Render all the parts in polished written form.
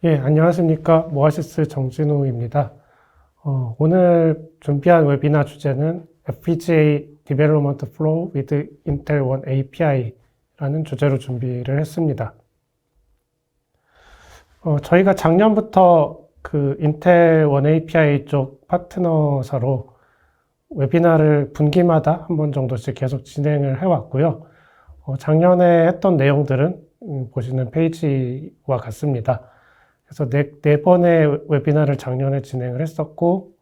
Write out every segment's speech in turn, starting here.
예, 안녕하십니까. 모아시스 정진우입니다. 오늘 준비한 웨비나 주제는 FPGA Development Flow with Intel One API라는 주제로 준비를 했습니다. 저희가 작년부터 그 인텔 원 API 쪽 파트너사로 웨비나를 분기마다 한 번 정도씩 계속 진행을 해왔고요. 작년에 했던 내용들은 보시는 페이지와 같습니다. 그래서 네 번의 웨비나를 작년에 진행을 했었고,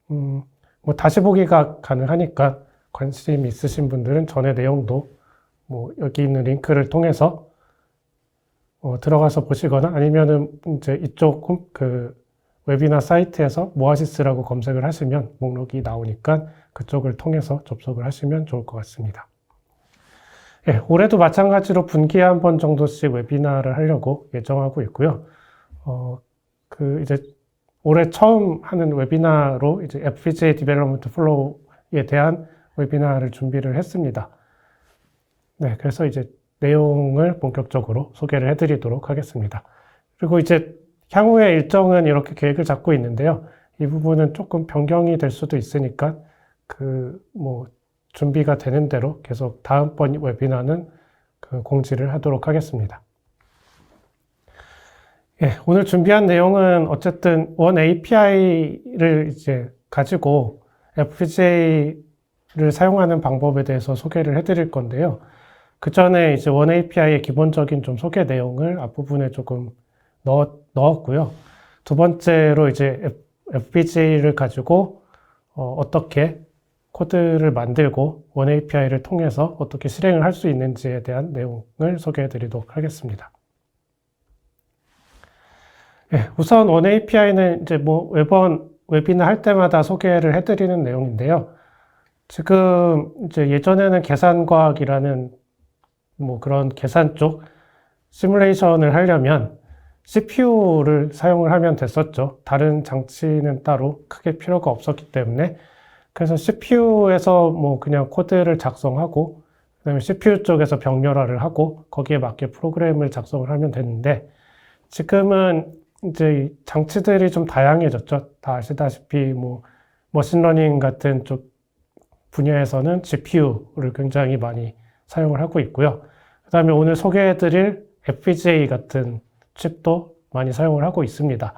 뭐 다시 보기가 가능하니까 관심 있으신 분들은 전의 내용도 뭐 여기 있는 링크를 통해서 들어가서 보시거나 아니면은 이제 이쪽 그 웨비나 사이트에서 모아시스라고 검색을 하시면 목록이 나오니까 그쪽을 통해서 접속을 하시면 좋을 것 같습니다. 예, 올해도 마찬가지로 분기에 한 번 정도씩 웨비나를 하려고 예정하고 있고요. 이제 올해 처음 하는 웨비나로 이제 FPGA Development Flow에 대한 웨비나를 준비를 했습니다. 네, 그래서 이제 내용을 본격적으로 소개를 해드리도록 하겠습니다. 그리고 이제 향후의 일정은 이렇게 계획을 잡고 있는데요. 이 부분은 조금 변경이 될 수도 있으니까 준비가 되는 대로 계속 다음번 웨비나는 공지를 하도록 하겠습니다. 예, 오늘 준비한 내용은 어쨌든 원 API를 이제 가지고 FPGA를 사용하는 방법에 대해서 소개를 해드릴 건데요. 그 전에 이제 원 API의 기본적인 좀 소개 내용을 앞부분에 조금 넣었고요. 두 번째로 이제 FPGA를 가지고 어떻게 코드를 만들고 원 API를 통해서 어떻게 실행을 할 수 있는지에 대한 내용을 소개해 드리도록 하겠습니다. 예, 우선 원 API는 이제 매번 웨비나 할 때마다 소개를 해드리는 내용인데요. 지금 이제 예전에는 계산과학이라는 그런 계산 쪽 시뮬레이션을 하려면 CPU를 사용을 하면 됐었죠. 다른 장치는 따로 크게 필요가 없었기 때문에. 그래서 CPU에서 그냥 코드를 작성하고, 그다음에 CPU 쪽에서 병렬화를 하고, 거기에 맞게 프로그램을 작성을 하면 되는데, 지금은 이제 장치들이 좀 다양해졌죠. 다 아시다시피 머신러닝 같은 쪽 분야에서는 GPU를 굉장히 많이 사용을 하고 있고요. 그 다음에 오늘 소개해드릴 FPGA 같은 칩도 많이 사용을 하고 있습니다.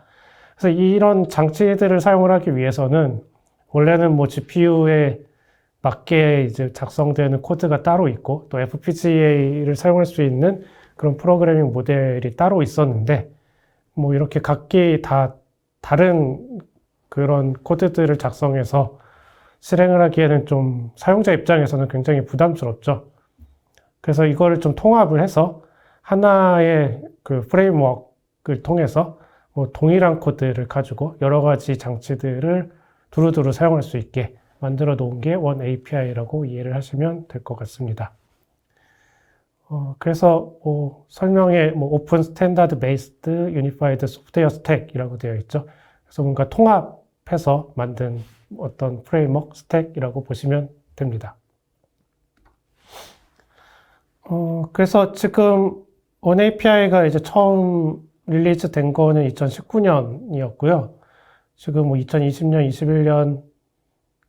그래서 이런 장치들을 사용을 하기 위해서는 원래는 GPU에 맞게 이제 작성되는 코드가 따로 있고 또 FPGA를 사용할 수 있는 그런 프로그래밍 모델이 따로 있었는데 이렇게 각기 다 다른 그런 코드들을 작성해서 실행을 하기에는 좀 사용자 입장에서는 굉장히 부담스럽죠. 그래서 이거를 좀 통합을 해서 하나의 그 프레임워크를 통해서 동일한 코드를 가지고 여러 가지 장치들을 두루두루 사용할 수 있게 만들어 놓은 게 원 API라고 이해를 하시면 될 것 같습니다. 그래서 설명에 오픈 스탠다드 베이스드 유니파이드 소프트웨어 스택이라고 되어 있죠. 그래서 뭔가 통합해서 만든 어떤 프레임워크 스택이라고 보시면 됩니다. 그래서 지금 원 API가 이제 처음 릴리즈 된 거는 2019년이었고요. 지금 2020년,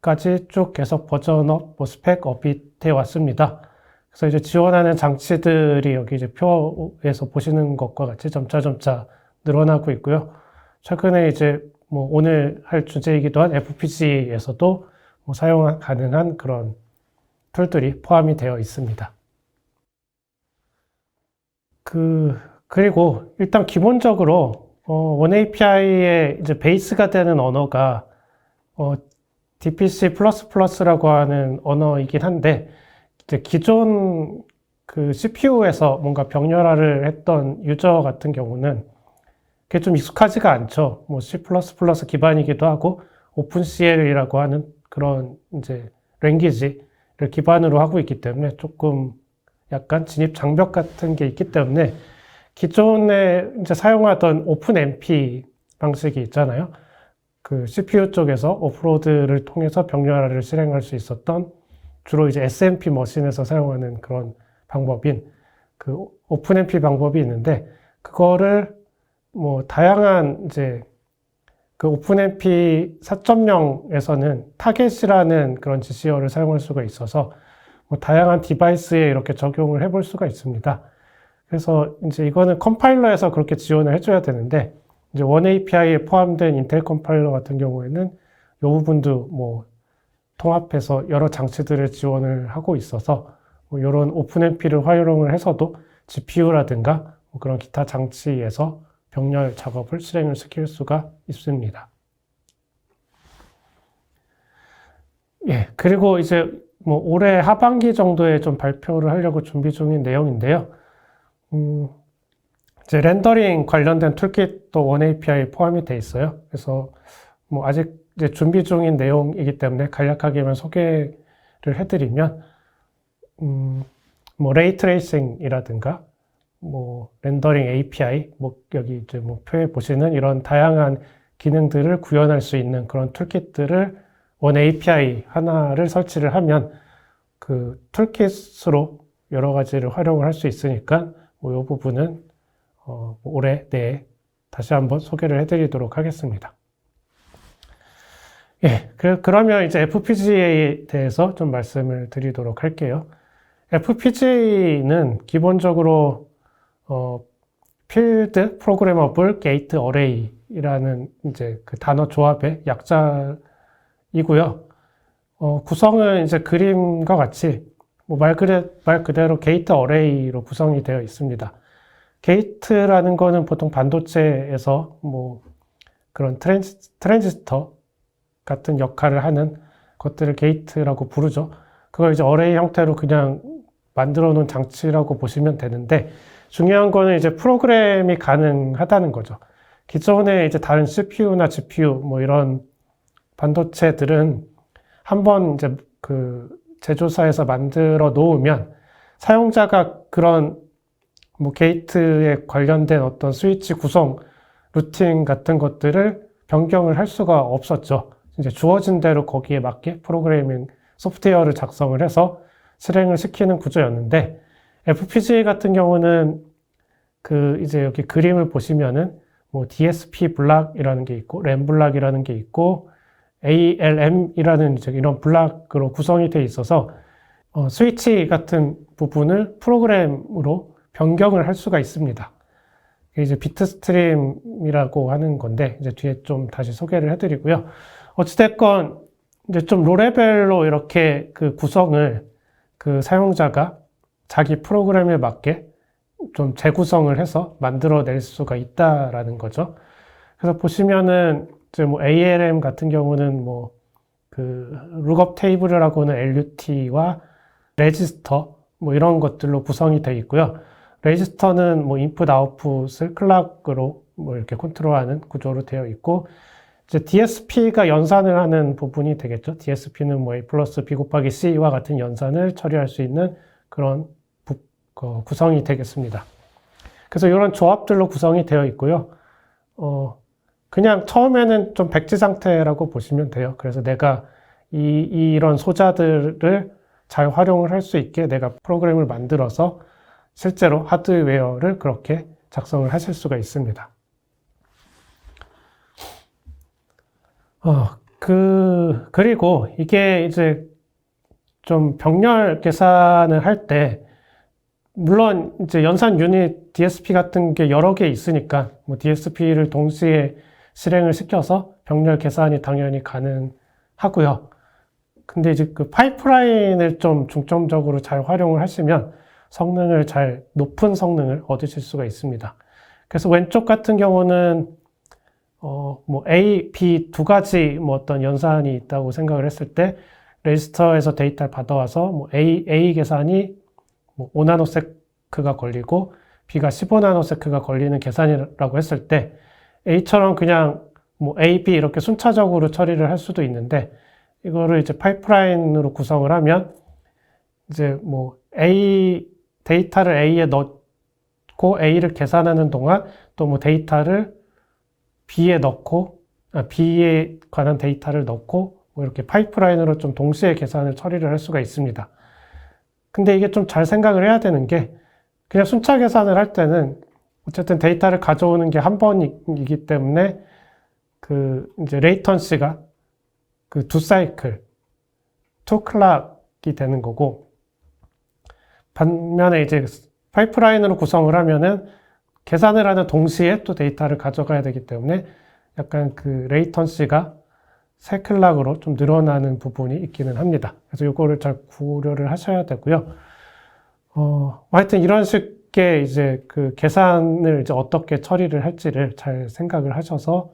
21년까지 쭉 계속 버전업, 스펙업이 되어 왔습니다. 그래서 이제 지원하는 장치들이 여기 이제 표에서 보시는 것과 같이 점차 늘어나고 있고요. 최근에 이제 오늘 할 주제이기도 한 FPGA에서도 사용 가능한 그런 툴들이 포함이 되어 있습니다. 그리고 일단 기본적으로 원 API의 이제 베이스가 되는 언어가 DPC++라고 하는 언어이긴 한데 이제 기존 그 CPU에서 뭔가 병렬화를 했던 유저 같은 경우는 그게 좀 익숙하지가 않죠. C++ 기반이기도 하고 오픈CL이라고 하는 그런 이제 랭귀지를 기반으로 하고 있기 때문에 조금 약간 진입 장벽 같은 게 있기 때문에 기존에 이제 사용하던 오픈MP 방식이 있잖아요. 그 CPU 쪽에서 오프로드를 통해서 병렬화를 실행할 수 있었던 주로 이제 SMP 머신에서 사용하는 그런 방법인 그 오픈MP 방법이 있는데 그거를 뭐 다양한 이제 그 오픈MP 4.0에서는 타겟이라는 그런 GC어를 사용할 수가 있어서 뭐 다양한 디바이스에 이렇게 적용을 해볼 수가 있습니다. 그래서 이제 이거는 컴파일러에서 그렇게 지원을 해줘야 되는데 이제 원 API에 포함된 인텔 컴파일러 같은 경우에는 이 부분도 뭐 통합해서 여러 장치들을 지원을 하고 있어서 뭐 이런 오픈MP를 활용을 해서도 GPU라든가 뭐 그런 기타 장치에서 병렬 작업을 실행을 시킬 수가 있습니다. 예, 그리고 이제 뭐 올해 하반기 정도에 좀 발표를 하려고 준비 중인 내용인데요. 이제 렌더링 관련된 툴킷도 원 API에 포함이 돼 있어요. 그래서 뭐 아직 이제 준비 중인 내용이기 때문에 간략하게만 소개를 해드리면, 뭐 레이 트레이싱이라든가 뭐 렌더링 API, 뭐 여기 이제 뭐 표에 보시는 이런 다양한 기능들을 구현할 수 있는 그런 툴킷들을 원 API 하나를 설치를 하면 그 툴킷으로 여러 가지를 활용을 할 수 있으니까 뭐 이 부분은 올해 내에 다시 한번 소개를 해드리도록 하겠습니다. 예, 그러면 이제 FPGA에 대해서 좀 말씀을 드리도록 할게요. FPGA는 기본적으로 필드 프로그래머블 게이트 어레이라는 이제 그 단어 조합의 약자이고요. 구성은 이제 그림과 같이 뭐 말 그대로 게이트 어레이로 구성이 되어 있습니다. 게이트라는 거는 보통 반도체에서 뭐 그런 트랜지스터 같은 역할을 하는 것들을 게이트라고 부르죠. 그걸 이제 어레이 형태로 그냥 만들어 놓은 장치라고 보시면 되는데, 중요한 거는 이제 프로그램이 가능하다는 거죠. 기존에 이제 다른 CPU나 GPU 뭐 이런 반도체들은 한번 이제 그 제조사에서 만들어 놓으면 사용자가 그런 뭐 게이트에 관련된 어떤 스위치 구성, 루팅 같은 것들을 변경을 할 수가 없었죠. 이제 주어진 대로 거기에 맞게 프로그래밍 소프트웨어를 작성을 해서 실행을 시키는 구조였는데, FPGA 같은 경우는 그 이제 여기 그림을 보시면은 뭐 DSP 블락이라는 게 있고 램 블락이라는 게 있고 ALM이라는 이제 이런 블락으로 구성이 돼 있어서 스위치 같은 부분을 프로그램으로 변경을 할 수가 있습니다. 이게 이제 비트 스트림이라고 하는 건데 이제 뒤에 좀 다시 소개를 해드리고요. 어찌됐건 이제 좀 로레벨로 이렇게 그 구성을 그 사용자가 자기 프로그램에 맞게 좀 재구성을 해서 만들어낼 수가 있다라는 거죠. 그래서 보시면은 이제 뭐 ALM 같은 경우는 뭐 그 룩업 테이블이라고는 LUT와 레지스터 뭐 이런 것들로 구성이 되어 있고요. 레지스터는 뭐 인풋 아웃풋을 클락으로 뭐 이렇게 컨트롤하는 구조로 되어 있고, 이제 DSP가 연산을 하는 부분이 되겠죠. DSP는 뭐 A 플러스 B 곱하기 C와 같은 연산을 처리할 수 있는 그런 구성이 되겠습니다. 그래서 이런 조합들로 구성이 되어 있고요. 그냥 처음에는 좀 백지 상태라고 보시면 돼요. 그래서 내가 이런 소자들을 잘 활용을 할 수 있게 내가 프로그램을 만들어서 실제로 하드웨어를 그렇게 작성을 하실 수가 있습니다. 그리고 이게 이제 좀 병렬 계산을 할 때, 물론 이제 연산 유닛 DSP 같은 게 여러 개 있으니까 뭐 DSP를 동시에 실행을 시켜서 병렬 계산이 당연히 가능하고요. 근데 이제 그 파이프라인을 좀 중점적으로 잘 활용을 하시면 높은 성능을 얻으실 수가 있습니다. 그래서 왼쪽 같은 경우는 뭐 A, B 두 가지 뭐 어떤 연산이 있다고 생각을 했을 때 레지스터에서 데이터를 받아와서 뭐 A 계산이 뭐 5나노세크가 걸리고 B가 15나노세크가 걸리는 계산이라고 했을 때 A처럼 그냥 뭐 A, B 이렇게 순차적으로 처리를 할 수도 있는데, 이거를 이제 파이프라인으로 구성을 하면 이제 뭐 데이터를 A에 넣고 A를 계산하는 동안 또 뭐 데이터를 B에 넣고 B에 관한 데이터를 넣고 뭐 이렇게 파이프라인으로 좀 동시에 계산을 처리를 할 수가 있습니다. 근데 이게 좀 잘 생각을 해야 되는 게, 그냥 순차 계산을 할 때는 어쨌든 데이터를 가져오는 게 한 번이기 때문에 그 이제 레이턴시가 그 두 사이클, 투 클락이 되는 거고, 반면에 이제 파이프라인으로 구성을 하면은 계산을 하는 동시에 또 데이터를 가져가야 되기 때문에 약간 그 레이턴시가 세 클락으로 좀 늘어나는 부분이 있기는 합니다. 그래서 이거를 잘 고려를 하셔야 되고요. 하여튼 이런 식의 이제 그 계산을 이제 어떻게 처리를 할지를 잘 생각을 하셔서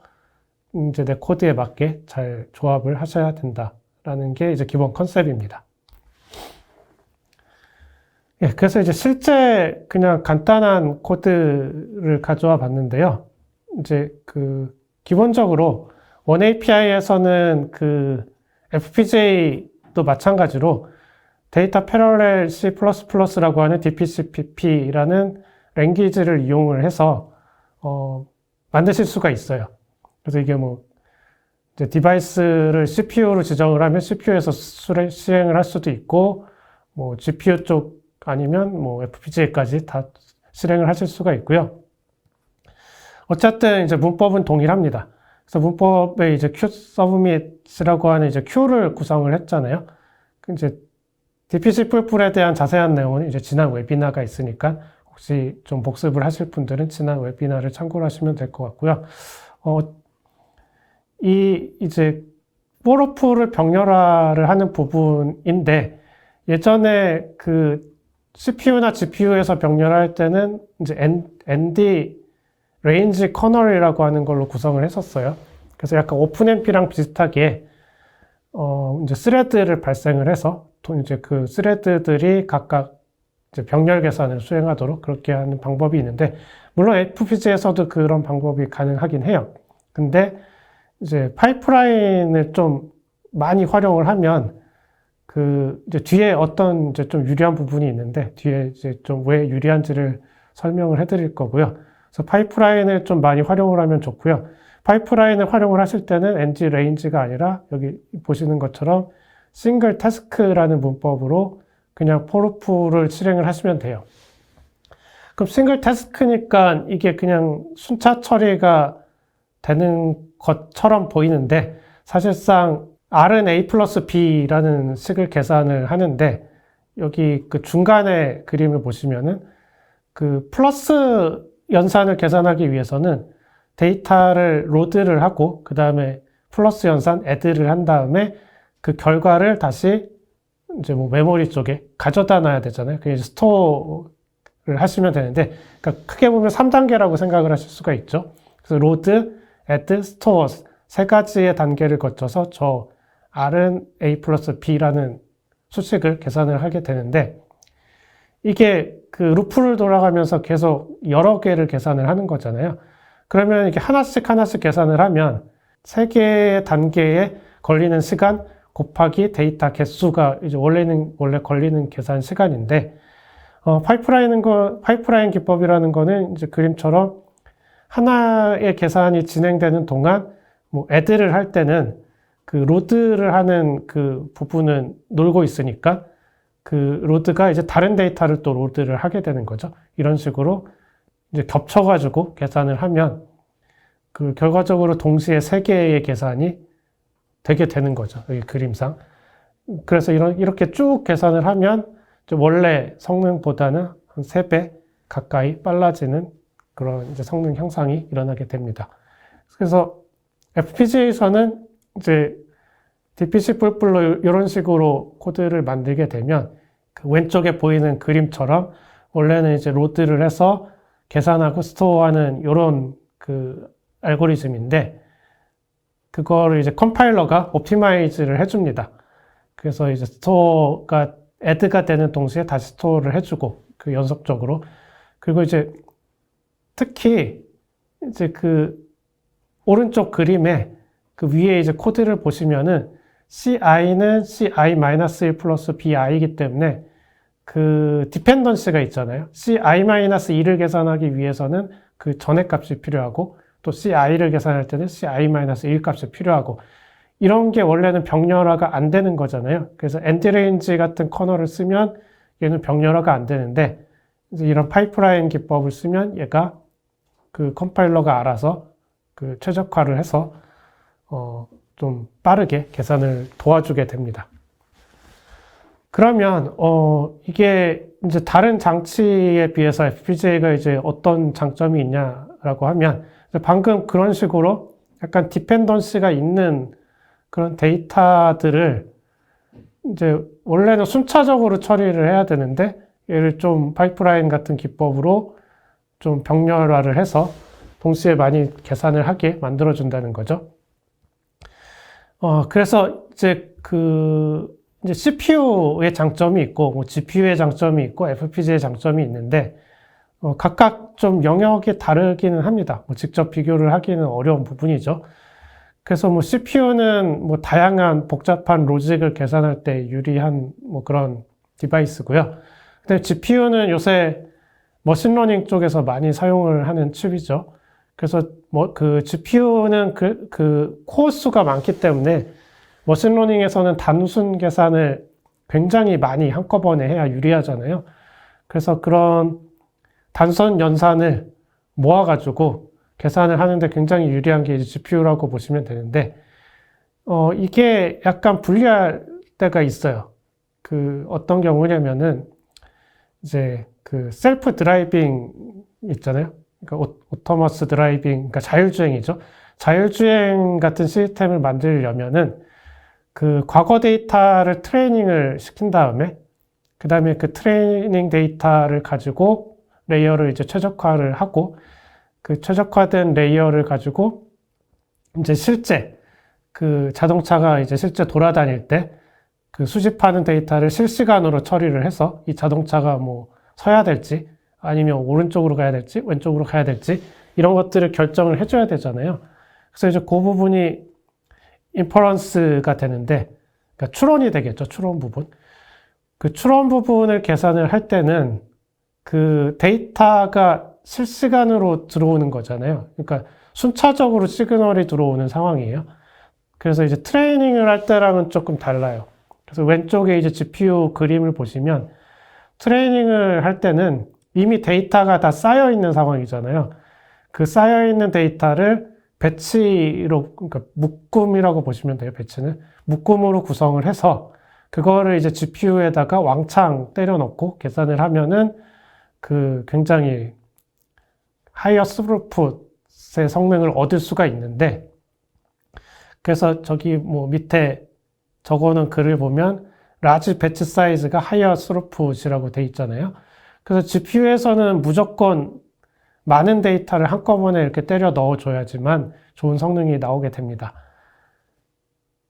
이제 내 코드에 맞게 잘 조합을 하셔야 된다라는 게 이제 기본 컨셉입니다. 예, 그래서 이제 실제 그냥 간단한 코드를 가져와 봤는데요. 이제 그 기본적으로 원API에서는 그 FPGA도 마찬가지로 데이터 패러렐 C++라고 하는 DPCPP라는 랭귀지를 이용을 해서 만드실 수가 있어요. 그래서 이게 뭐 이제 디바이스를 CPU로 지정을 하면 CPU에서 실행을 할 수도 있고, 뭐 GPU 쪽 아니면 뭐 FPGA까지 다 실행을 하실 수가 있고요. 어쨌든 이제 문법은 동일합니다. 그래서 문법에 이제 Q 서브밋이라고 하는 이제 Q를 구성을 했잖아요. 이제 DPC 뿔뿔에 대한 자세한 내용은 이제 지난 웨비나가 있으니까 혹시 좀 복습을 하실 분들은 지난 웨비나를 참고를 하시면 될 것 같고요. 이 이제 포로프를 병렬화를 하는 부분인데, 예전에 그 CPU나 GPU에서 병렬할 때는 이제 ND 레인지 커널이라고 하는 걸로 구성을 했었어요. 그래서 약간 오픈MP랑 비슷하게 이제 스레드를 발생을 해서 이제 그 스레드들이 각각 이제 병렬 계산을 수행하도록 그렇게 하는 방법이 있는데, 물론 FPGA에서도 그런 방법이 가능하긴 해요. 근데 이제 파이프라인을 좀 많이 활용을 하면 그 이제 뒤에 어떤 이제 좀 유리한 부분이 있는데, 뒤에 이제 좀 왜 유리한지를 설명을 해드릴 거고요. 그래서 파이프라인을 좀 많이 활용을 하면 좋고요. 파이프라인을 활용을 하실 때는 NG 레인지가 아니라 여기 보시는 것처럼 싱글 태스크라는 문법으로 그냥 포로프를 실행을 하시면 돼요. 그럼 싱글 태스크니까 이게 그냥 순차 처리가 되는 것처럼 보이는데, 사실상 R은 A 플러스 B라는 식을 계산을 하는데, 여기 그 중간에 그림을 보시면은 그 플러스 연산을 계산하기 위해서는 데이터를 로드를 하고 그 다음에 플러스 연산 애드를 한 다음에 그 결과를 다시 이제 뭐 메모리 쪽에 가져다 놔야 되잖아요. 그게 스토어를 하시면 되는데, 그러니까 크게 보면 3단계라고 생각을 하실 수가 있죠. 그래서 로드, 애드, 스토어 세 가지의 단계를 거쳐서 저 R은 A 플러스 B라는 수식을 계산을 하게 되는데, 이게 그 루프를 돌아가면서 계속 여러 개를 계산을 하는 거잖아요. 그러면 이렇게 하나씩 계산을 하면 세 개의 단계에 걸리는 시간 곱하기 데이터 개수가 이제 원래 걸리는 계산 시간인데, 파이프라인 기법이라는 거는 이제 그림처럼 하나의 계산이 진행되는 동안 뭐 애드를 할 때는 그 로드를 하는 그 부분은 놀고 있으니까 그 로드가 이제 다른 데이터를 또 로드를 하게 되는 거죠. 이런 식으로 이제 겹쳐가지고 계산을 하면 그 결과적으로 동시에 세 개의 계산이 되게 되는 거죠. 여기 그림상. 그래서 이렇게 쭉 계산을 하면 원래 성능보다는 한 3배 가까이 빨라지는 그런 이제 성능 향상이 일어나게 됩니다. 그래서 FPGA에서는 이제 DPC 뿔뿔로 이런 식으로 코드를 만들게 되면 그 왼쪽에 보이는 그림처럼 원래는 이제 로드를 해서 계산하고 스토어하는 이런 그 알고리즘인데, 그거를 이제 컴파일러가 옵티마이즈를 해줍니다. 그래서 이제 스토어가 애드가 되는 동시에 다시 스토어를 해주고 그 연속적으로. 그리고 이제 특히 이제 그 오른쪽 그림에 그 위에 이제 코드를 보시면은 CI는 CI-1 플러스 BI이기 때문에 그 디펜던시가 있잖아요. CI-2를 계산하기 위해서는 그 전의 값이 필요하고, 또 CI를 계산할 때는 CI-1 값이 필요하고, 이런 게 원래는 병렬화가 안 되는 거잖아요. 그래서 엔드레인지 같은 커널을 쓰면 얘는 병렬화가 안 되는데, 이제 이런 파이프라인 기법을 쓰면 얘가 그 컴파일러가 알아서 그 최적화를 해서 좀 빠르게 계산을 도와주게 됩니다. 그러면 이게 이제 다른 장치에 비해서 FPGA가 이제 어떤 장점이 있냐라고 하면 방금 그런 식으로 약간 디펜던시가 있는 그런 데이터들을 이제 원래는 순차적으로 처리를 해야 되는데 얘를 좀 파이프라인 같은 기법으로 좀 병렬화를 해서 동시에 많이 계산을 하게 만들어준다는 거죠. 그래서 이제 이제 CPU의 장점이 있고, 뭐 GPU의 장점이 있고, FPGA의 장점이 있는데, 각각 좀 영역이 다르기는 합니다. 뭐 직접 비교를 하기는 어려운 부분이죠. 그래서 뭐 CPU는 뭐 다양한 복잡한 로직을 계산할 때 유리한 뭐 그런 디바이스고요. 근데 GPU는 요새 머신러닝 쪽에서 많이 사용을 하는 칩이죠. 그래서 뭐 그 GPU는 그 코어 수가 많기 때문에 머신러닝에서는 단순 계산을 굉장히 많이 한꺼번에 해야 유리하잖아요. 그래서 그런 단선 연산을 모아가지고 계산을 하는데 굉장히 유리한 게 이제 GPU라고 보시면 되는데, 이게 약간 불리할 때가 있어요. 어떤 경우냐면은, 이제 셀프 드라이빙 있잖아요. 그러니까 오토머스 드라이빙, 그러니까 자율주행이죠. 자율주행 같은 시스템을 만들려면은 과거 데이터를 트레이닝을 시킨 다음에 그 다음에 그 트레이닝 데이터를 가지고 레이어를 이제 최적화를 하고 그 최적화된 레이어를 가지고 이제 실제 자동차가 이제 실제 돌아다닐 때 수집하는 데이터를 실시간으로 처리를 해서 이 자동차가 뭐 서야 될지 아니면 오른쪽으로 가야 될지 왼쪽으로 가야 될지 이런 것들을 결정을 해줘야 되잖아요. 그래서 이제 그 부분이 인퍼런스가 되는데, 그러니까 추론이 되겠죠. 추론 부분. 그 추론 부분을 계산을 할 때는 데이터가 실시간으로 들어오는 거잖아요. 그러니까 순차적으로 시그널이 들어오는 상황이에요. 그래서 이제 트레이닝을 할 때랑은 조금 달라요. 그래서 왼쪽에 이제 GPU 그림을 보시면 트레이닝을 할 때는 이미 데이터가 다 쌓여 있는 상황이잖아요. 그 쌓여 있는 데이터를 배치로, 그러니까 묶음이라고 보시면 돼요, 배치는. 묶음으로 구성을 해서, 그거를 이제 GPU에다가 왕창 때려 넣고 계산을 하면은, 굉장히 하이어 스루풋의 성능을 얻을 수가 있는데, 그래서 저기 뭐 밑에 적어놓은 글을 보면, 라지 배치 사이즈가 하이어 스루풋이라고 돼 있잖아요. 그래서 GPU에서는 무조건 많은 데이터를 한꺼번에 이렇게 때려 넣어줘야지만 좋은 성능이 나오게 됩니다.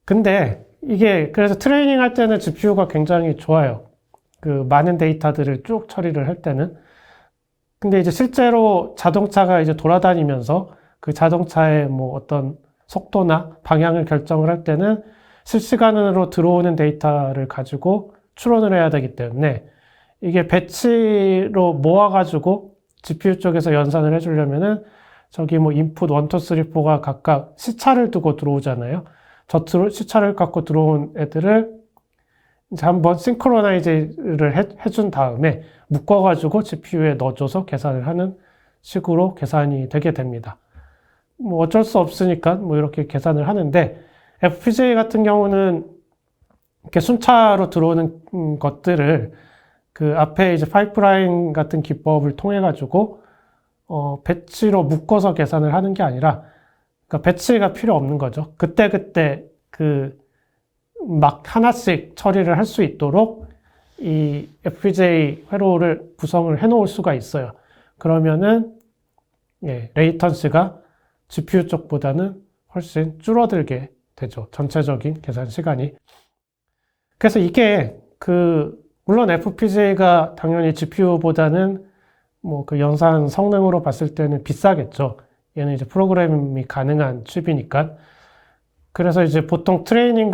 근데 이게 그래서 트레이닝 할 때는 GPU가 굉장히 좋아요. 많은 데이터들을 쭉 처리를 할 때는. 근데 이제 실제로 자동차가 이제 돌아다니면서 그 자동차의 뭐 어떤 속도나 방향을 결정을 할 때는 실시간으로 들어오는 데이터를 가지고 추론을 해야 되기 때문에 이게 배치로 모아가지고 GPU 쪽에서 연산을 해주려면은 저기 뭐 인풋 1, 2, 3, 4가 각각 시차를 두고 들어오잖아요. 시차를 갖고 들어온 애들을 이제 한번 싱크로나이즈를 해준 다음에 묶어가지고 GPU에 넣어줘서 계산을 하는 식으로 계산이 되게 됩니다. 뭐 어쩔 수 없으니까 뭐 이렇게 계산을 하는데 FPGA 같은 경우는 이렇게 순차로 들어오는 것들을 앞에 이제 파이프라인 같은 기법을 통해 가지고 배치로 묶어서 계산을 하는 게 아니라 그러니까 배치가 필요 없는 거죠. 그때그때 막 하나씩 처리를 할 수 있도록 이 FPGA 회로를 구성을 해 놓을 수가 있어요. 그러면은 레이턴시가 GPU 쪽보다는 훨씬 줄어들게 되죠. 전체적인 계산 시간이. 그래서 이게 물론 FPGA가 당연히 GPU보다는 뭐 연산 성능으로 봤을 때는 비싸겠죠. 얘는 이제 프로그램이 가능한 칩이니까. 그래서 이제 보통 트레이닝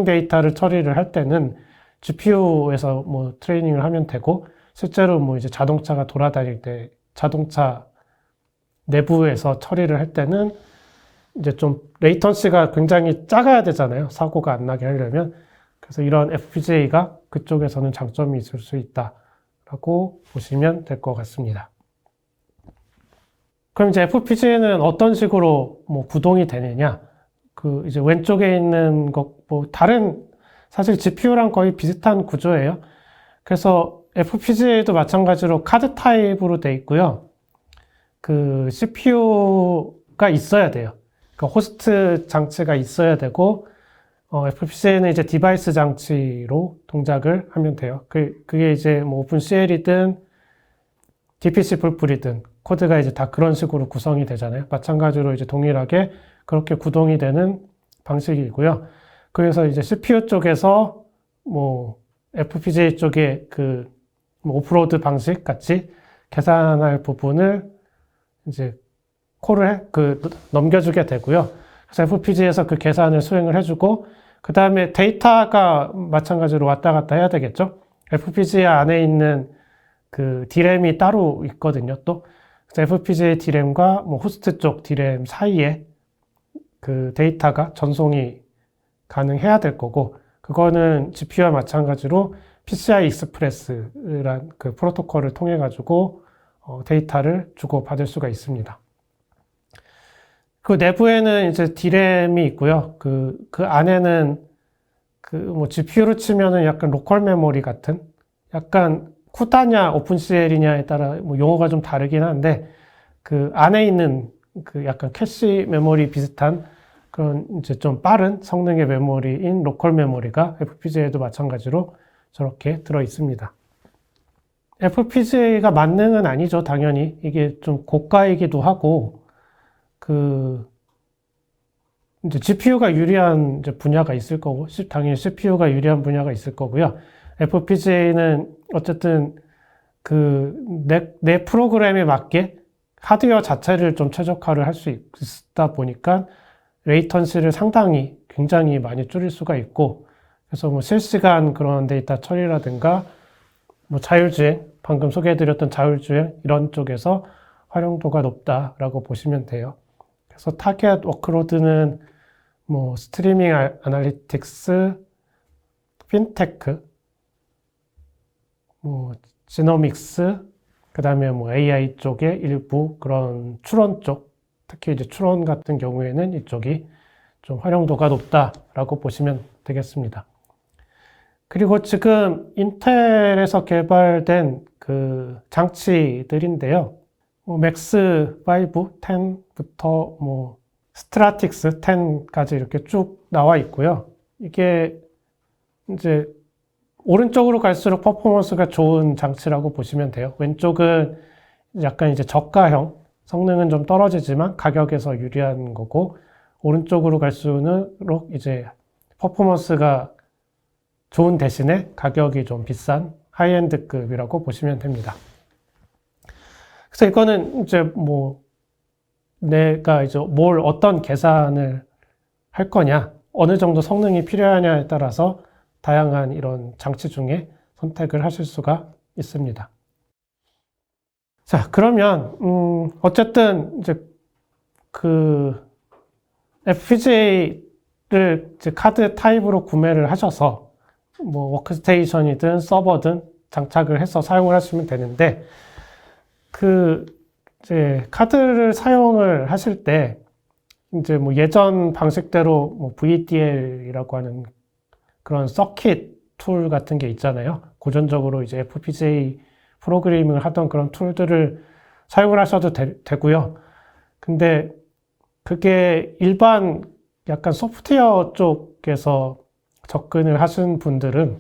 데이터를 처리를 할 때는 GPU에서 뭐 트레이닝을 하면 되고, 실제로 뭐 이제 자동차가 돌아다닐 때 자동차 내부에서 처리를 할 때는 이제 좀 레이턴시가 굉장히 작아야 되잖아요. 사고가 안 나게 하려면. 그래서 이런 FPGA가 그쪽에서는 장점이 있을 수 있다라고 보시면 될 것 같습니다. 그럼 이제 FPGA는 어떤 식으로 뭐 구동이 되느냐? 그 이제 왼쪽에 있는 것, 뭐 다른 사실 GPU랑 거의 비슷한 구조예요. 그래서 FPGA도 마찬가지로 카드 타입으로 돼 있고요. 그 CPU가 있어야 돼요. 그 호스트 장치가 있어야 되고, FPGA는 이제 디바이스 장치로 동작을 하면 돼요. 그게 이제 뭐 오픈CL이든 DPC 풀풀이든 코드가 이제 다 그런 식으로 구성이 되잖아요. 마찬가지로 이제 동일하게 그렇게 구동이 되는 방식이고요. 그래서 이제 CPU 쪽에서 뭐 FPGA 쪽에 그 뭐 오프로드 방식 같이 계산할 부분을 이제 넘겨주게 되고요. 그래서 FPGA에서 그 계산을 수행을 해주고, 그 다음에 데이터가 마찬가지로 왔다 갔다 해야 되겠죠. FPGA 안에 있는 그 D램이 따로 있거든요, 또. 그래서 FPGA D램과 뭐 호스트 쪽 D램 사이에 그 데이터가 전송이 가능해야 될 거고, 그거는 GPU와 마찬가지로 PCI 익스프레스란 그 프로토콜을 통해 가지고 데이터를 주고 받을 수가 있습니다. 그 내부에는 이제 D램이 있고요. 그 안에는 그 뭐 GPU로 치면은 약간 로컬 메모리 같은, 약간 쿠다냐 오픈CL이냐에 따라 뭐 용어가 좀 다르긴 한데, 그 안에 있는 그 약간 캐시 메모리 비슷한 그런 이제 좀 빠른 성능의 메모리인 로컬 메모리가 FPGA에도 마찬가지로 저렇게 들어 있습니다. FPGA가 만능은 아니죠, 당연히. 이게 좀 고가이기도 하고, 그 이제 GPU가 유리한 이제 분야가 있을 거고, 당연히 CPU가 유리한 분야가 있을 거고요. FPGA는 어쨌든 내 프로그램에 맞게 하드웨어 자체를 좀 최적화를 할 수 있다 보니까 레이턴시를 상당히 굉장히 많이 줄일 수가 있고, 그래서 뭐 실시간 그런 데이터 처리라든가 뭐 자율주행, 방금 소개해드렸던 자율주행 이런 쪽에서 활용도가 높다라고 보시면 돼요. 그래서 타겟 워크로드는 뭐 스트리밍 아날리틱스, 핀테크, 뭐 지노믹스, 그 다음에 뭐 AI 쪽의 일부 그런 추론 쪽, 특히 이제 추론 같은 경우에는 이쪽이 좀 활용도가 높다라고 보시면 되겠습니다. 그리고 지금 인텔에서 개발된 그 장치들인데요. 뭐 맥스 5, 10부터 뭐 스트라틱스 10까지 이렇게 쭉 나와 있고요. 이게 이제 오른쪽으로 갈수록 퍼포먼스가 좋은 장치라고 보시면 돼요. 왼쪽은 약간 이제 저가형, 성능은 좀 떨어지지만 가격에서 유리한 거고, 오른쪽으로 갈수록 이제 퍼포먼스가 좋은 대신에 가격이 좀 비싼 하이엔드급이라고 보시면 됩니다. 그래서 이거는 이제 뭐 내가 이제 어떤 계산을 할 거냐, 어느 정도 성능이 필요하냐에 따라서 다양한 이런 장치 중에 선택을 하실 수가 있습니다. 자, 그러면 어쨌든 이제 그 FPGA를 이제 카드 타입으로 구매를 하셔서 뭐 워크스테이션이든 서버든 장착을 해서 사용을 하시면 되는데, 그 이제 카드를 사용을 하실 때 이제 뭐 예전 방식대로 뭐 VDL이라고 하는 그런 서킷 툴 같은 게 있잖아요. 고전적으로 이제 FPGA 프로그래밍을 하던 그런 툴들을 사용을 하셔도 되고요. 근데 그게 일반 약간 소프트웨어 쪽에서 접근을 하신 분들은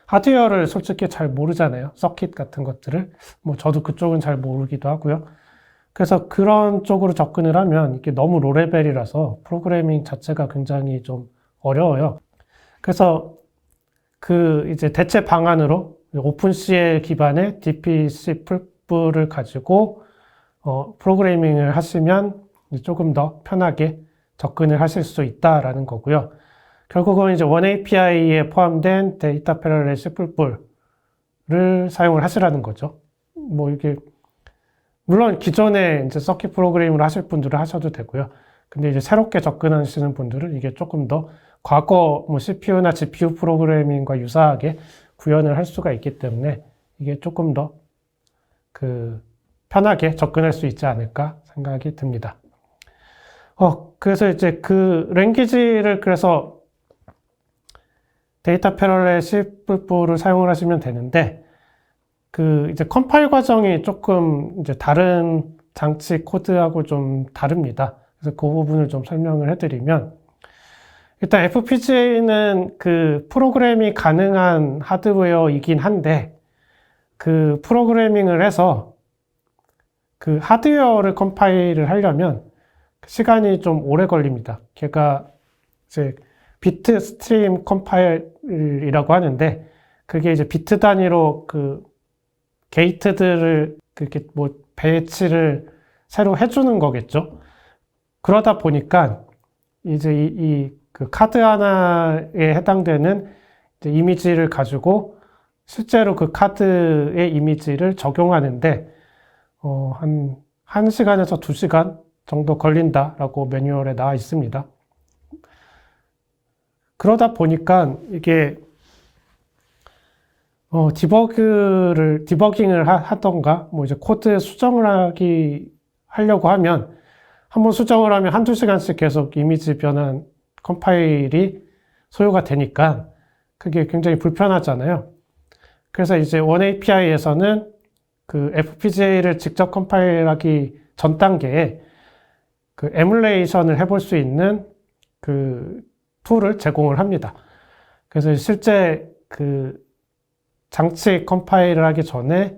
하드웨어를 솔직히 잘 모르잖아요. 서킷 같은 것들을. 뭐 저도 그쪽은 잘 모르기도 하고요. 그래서 그런 쪽으로 접근을 하면 이게 너무 로레벨이라서 프로그래밍 자체가 굉장히 좀 어려워요. 그래서 그 이제 대체 방안으로 오픈CL 기반의 DPC 풀풀을 가지고 프로그래밍을 하시면 조금 더 편하게 접근을 하실 수 있다라는 거고요. 결국은 이제 원API에 포함된 데이터 패러렐 C++를 사용을 하시라는 거죠. 뭐 이게 물론 기존에 이제 서킷 프로그래밍을 하실 분들은 하셔도 되고요. 근데 이제 새롭게 접근하시는 분들은 이게 조금 더 과거 뭐 CPU나 GPU 프로그래밍과 유사하게 구현을 할 수가 있기 때문에 이게 조금 더 편하게 접근할 수 있지 않을까 생각이 듭니다. 그래서 이제 그 랭귀지를 그래서 데이터 패럴의 C++를 사용을 하시면 되는데, 그 이제 컴파일 과정이 조금 이제 다른 장치 코드하고 좀 다릅니다. 그래서 그 부분을 좀 설명을 해드리면, 일단 FPGA는 그 프로그래밍이 가능한 하드웨어이긴 한데, 그 프로그래밍을 해서 그 하드웨어를 컴파일을 하려면 시간이 좀 오래 걸립니다. 걔가 이제 비트 스트림 컴파일이라고 하는데, 그게 이제 비트 단위로 그 게이트들을 그렇게 뭐 배치를 새로 해주는 거겠죠. 그러다 보니까 이제 그 카드 하나에 해당되는 이제 이미지를 가지고 실제로 그 카드의 이미지를 적용하는데 한 1시간에서 2시간 정도 걸린다라고 매뉴얼에 나와 있습니다. 그러다 보니까 이게 디버깅을 하던가 뭐 이제 코드 수정을 하려고 하면 한번 수정을 하면 1~2시간씩 계속 이미지 변환 컴파일이 소요가 되니까 그게 굉장히 불편하잖아요. 그래서 이제 OneAPI에서는 그 FPGA를 직접 컴파일하기 전 단계에 그 에뮬레이션을 해볼 수 있는 그 툴을 제공을 합니다. 그래서 실제 그 장치 컴파일을 하기 전에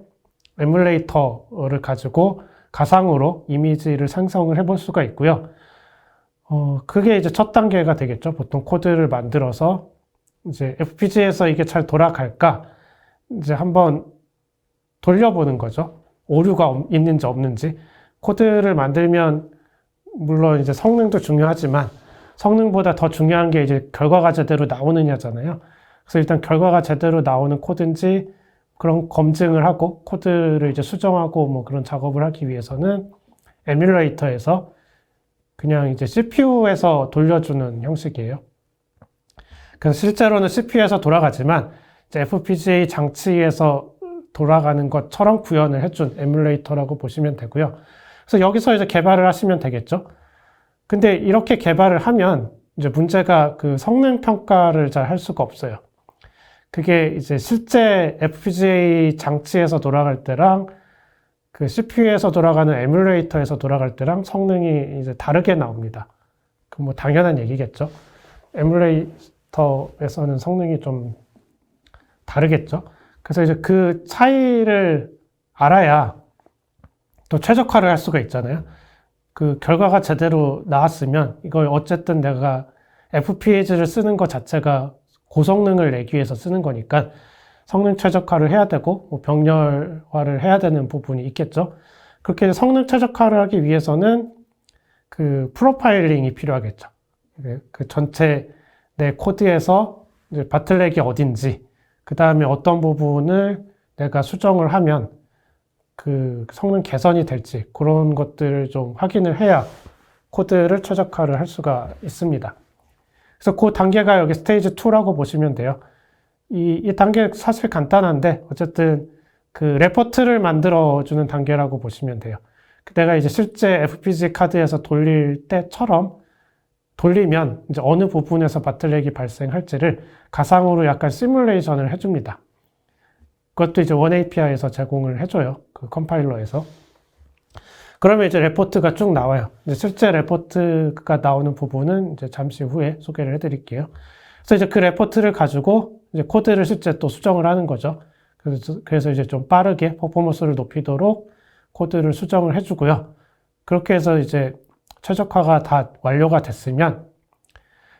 에뮬레이터를 가지고 가상으로 이미지를 생성을 해볼 수가 있고요. 그게 이제 첫 단계가 되겠죠. 보통 코드를 만들어서 이제 FPGA에서 이게 잘 돌아갈까 이제 한번 돌려보는 거죠. 오류가 있는지 없는지. 코드를 만들면 물론 이제 성능도 중요하지만 성능보다 더 중요한 게 이제 결과가 제대로 나오느냐잖아요. 그래서 일단 결과가 제대로 나오는 코드인지 그런 검증을 하고 코드를 이제 수정하고 뭐 그런 작업을 하기 위해서는 에뮬레이터에서 그냥 이제 CPU에서 돌려주는 형식이에요. 그래서 실제로는 CPU에서 돌아가지만 이제 FPGA 장치에서 돌아가는 것처럼 구현을 해준 에뮬레이터라고 보시면 되고요. 그래서 여기서 이제 개발을 하시면 되겠죠. 근데 이렇게 개발을 하면 이제 문제가 그 성능 평가를 잘 할 수가 없어요. 그게 이제 실제 FPGA 장치에서 돌아갈 때랑 그 CPU에서 돌아가는 에뮬레이터에서 돌아갈 때랑 성능이 이제 다르게 나옵니다. 그 뭐 당연한 얘기겠죠. 에뮬레이터에서는 성능이 좀 다르겠죠. 그래서 이제 그 차이를 알아야 또 최적화를 할 수가 있잖아요. 그 결과가 제대로 나왔으면 이걸 어쨌든 내가 FPGA를 쓰는 것 자체가 고성능을 내기 위해서 쓰는 거니까 성능 최적화를 해야 되고 뭐 병렬화를 해야 되는 부분이 있겠죠. 그렇게 성능 최적화를 하기 위해서는 그 프로파일링이 필요하겠죠. 그 전체 내 코드에서 이제 바틀렉이 어딘지, 그 다음에 어떤 부분을 내가 수정을 하면 그 성능 개선이 될지 그런 것들을 좀 확인을 해야 코드를 최적화를 할 수가 있습니다. 그래서 그 단계가 여기 스테이지 2라고 보시면 돼요. 이 단계 사실 간단한데 어쨌든 그 레포트를 만들어주는 단계라고 보시면 돼요. 내가 이제 실제 FPGA 카드에서 돌릴 때처럼 돌리면 이제 어느 부분에서 바틀렉이 발생할지를 가상으로 약간 시뮬레이션을 해줍니다. 그것도 이제 OneAPI에서 제공을 해줘요. 그 컴파일러에서. 그러면 이제 레포트가 쭉 나와요. 이제 실제 레포트가 나오는 부분은 이제 잠시 후에 소개를 해드릴게요. 그래서 이제 그 레포트를 가지고 이제 코드를 실제 또 수정을 하는 거죠. 그래서 이제 좀 빠르게 퍼포먼스를 높이도록 코드를 수정을 해주고요. 그렇게 해서 이제 최적화가 다 완료가 됐으면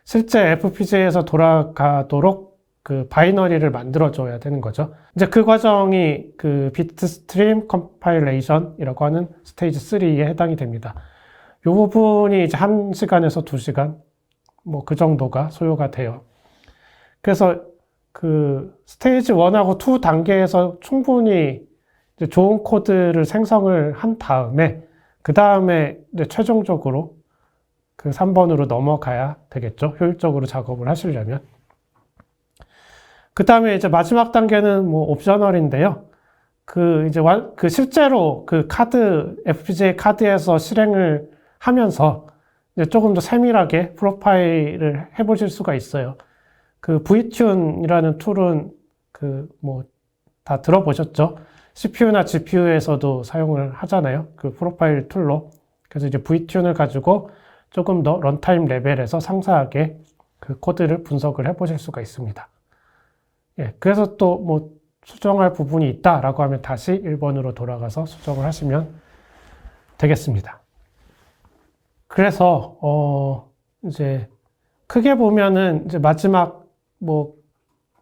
실제 FPGA에서 돌아가도록 그 바이너리를 만들어줘야 되는 거죠. 이제 그 과정이 그 비트스트림 컴파일레이션이라고 하는 스테이지 3에 해당이 됩니다. 이 부분이 이제 1시간에서 2시간 뭐 그 정도가 소요가 돼요. 그래서 그 스테이지 1하고 2 단계에서 충분히 이제 좋은 코드를 생성을 한 다음에 그 다음에 이제 최종적으로 그 3번으로 넘어가야 되겠죠. 효율적으로 작업을 하시려면. 그 다음에 이제 마지막 단계는 뭐 옵셔널인데요. 그 실제로 그 FPGA 카드에서 실행을 하면서 이제 조금 더 세밀하게 프로파일을 해보실 수가 있어요. 그 Vtune이라는 툴은 다 들어보셨죠? CPU나 GPU에서도 사용을 하잖아요. 그 프로파일 툴로. 그래서 이제 Vtune을 가지고 조금 더 런타임 레벨에서 상세하게 그 코드를 분석을 해보실 수가 있습니다. 예, 그래서 또 수정할 부분이 있다라고 하면 다시 1번으로 돌아가서 수정을 하시면 되겠습니다. 그래서 이제 크게 보면은 이제 마지막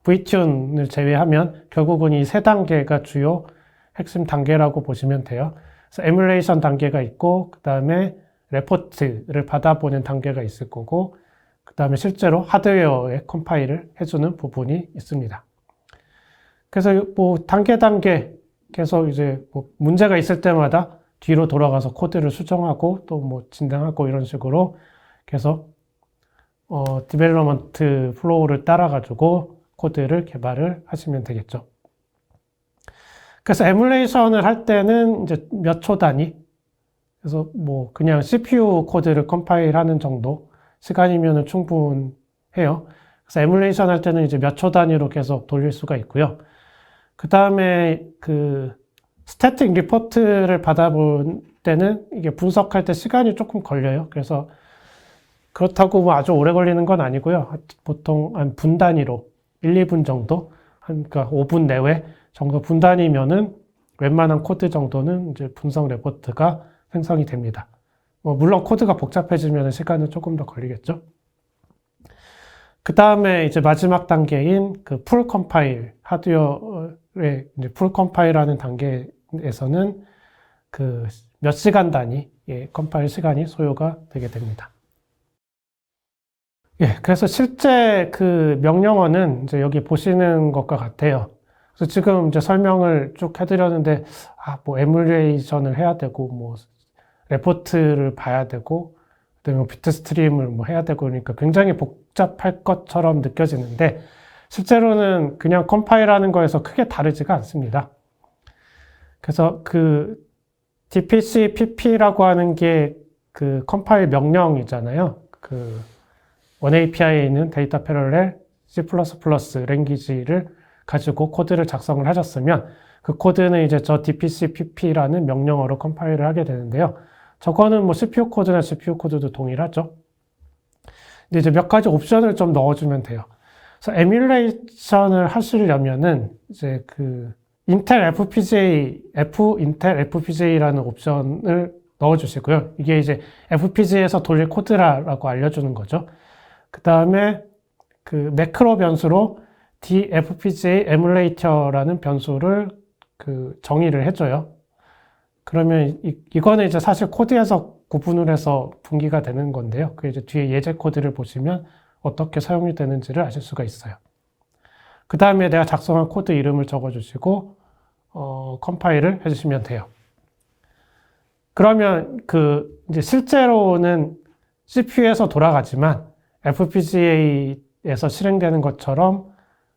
Vtune을 제외하면 결국은 이 세 단계가 주요 핵심 단계라고 보시면 돼요. 그래서 에뮬레이션 단계가 있고, 그 다음에 레포트를 받아보는 단계가 있을 거고, 그 다음에 실제로 하드웨어에 컴파일을 해주는 부분이 있습니다. 그래서 단계 계속 이제 문제가 있을 때마다 뒤로 돌아가서 코드를 수정하고 또 진행하고 이런 식으로 계속 디벨로먼트 플로우를 따라가지고 코드를 개발을 하시면 되겠죠. 그래서 에뮬레이션을 할 때는 이제 몇 초 단위, 그래서 그냥 CPU 코드를 컴파일하는 정도 시간이면 충분해요. 그래서 에뮬레이션 할 때는 이제 몇 초 단위로 계속 돌릴 수가 있고요. 그 다음에 그 스태틱 리포트를 받아볼 때는 이게 분석할 때 시간이 조금 걸려요. 그래서 그렇다고 아주 오래 걸리는 건 아니고요. 보통 한 분 단위로 1, 2분 정도, 그러니까 5분 내외 정도 분 단위면은 웬만한 코드 정도는 이제 분석 레포트가 생성이 됩니다. 물론 코드가 복잡해지면 시간은 조금 더 걸리겠죠. 그 다음에 이제 마지막 단계인 그 풀 컴파일, 하드웨어의 이제 풀 컴파일하는 단계에서는 그 몇 시간 단위의 컴파일 시간이 소요가 되게 됩니다. 예, 그래서 실제 그 명령어는 이제 여기 보시는 것과 같아요. 그래서 지금 이제 설명을 쭉 해드렸는데, 에뮬레이션을 해야 되고, 레포트를 봐야 되고, 그다음에 비트 스트림을 해야 되고, 그러니까 굉장히 복잡할 것처럼 느껴지는데, 실제로는 그냥 컴파일하는 거에서 크게 다르지가 않습니다. 그래서 그 DPCPP라고 하는 게 그 컴파일 명령이잖아요. 그 원API에 있는 데이터 패러렐 C++ 랭귀지를 가지고 코드를 작성을 하셨으면 그 코드는 이제 저 DPCPP라는 명령어로 컴파일을 하게 되는데요. 저거는 CPU 코드나 GPU 코드도 동일하죠. 근데 이제 몇 가지 옵션을 좀 넣어주면 돼요. 그래서 에뮬레이션을 하시려면은 이제 그 인텔 FPGA라는 옵션을 넣어주시고요. 이게 이제 FPGA에서 돌릴 코드라고 알려주는 거죠. 그 다음에 그 매크로 변수로 dFPGA 에뮬레이터라는 변수를 그 정의를 해줘요. 그러면 이거는 이제 사실 코드에서 구분을 해서 분기가 되는 건데요. 그 이제 뒤에 예제 코드를 보시면 어떻게 사용이 되는지를 아실 수가 있어요. 그 다음에 내가 작성한 코드 이름을 적어주시고 컴파일을 해주시면 돼요. 그러면 그 이제 실제로는 CPU에서 돌아가지만 FPGA에서 실행되는 것처럼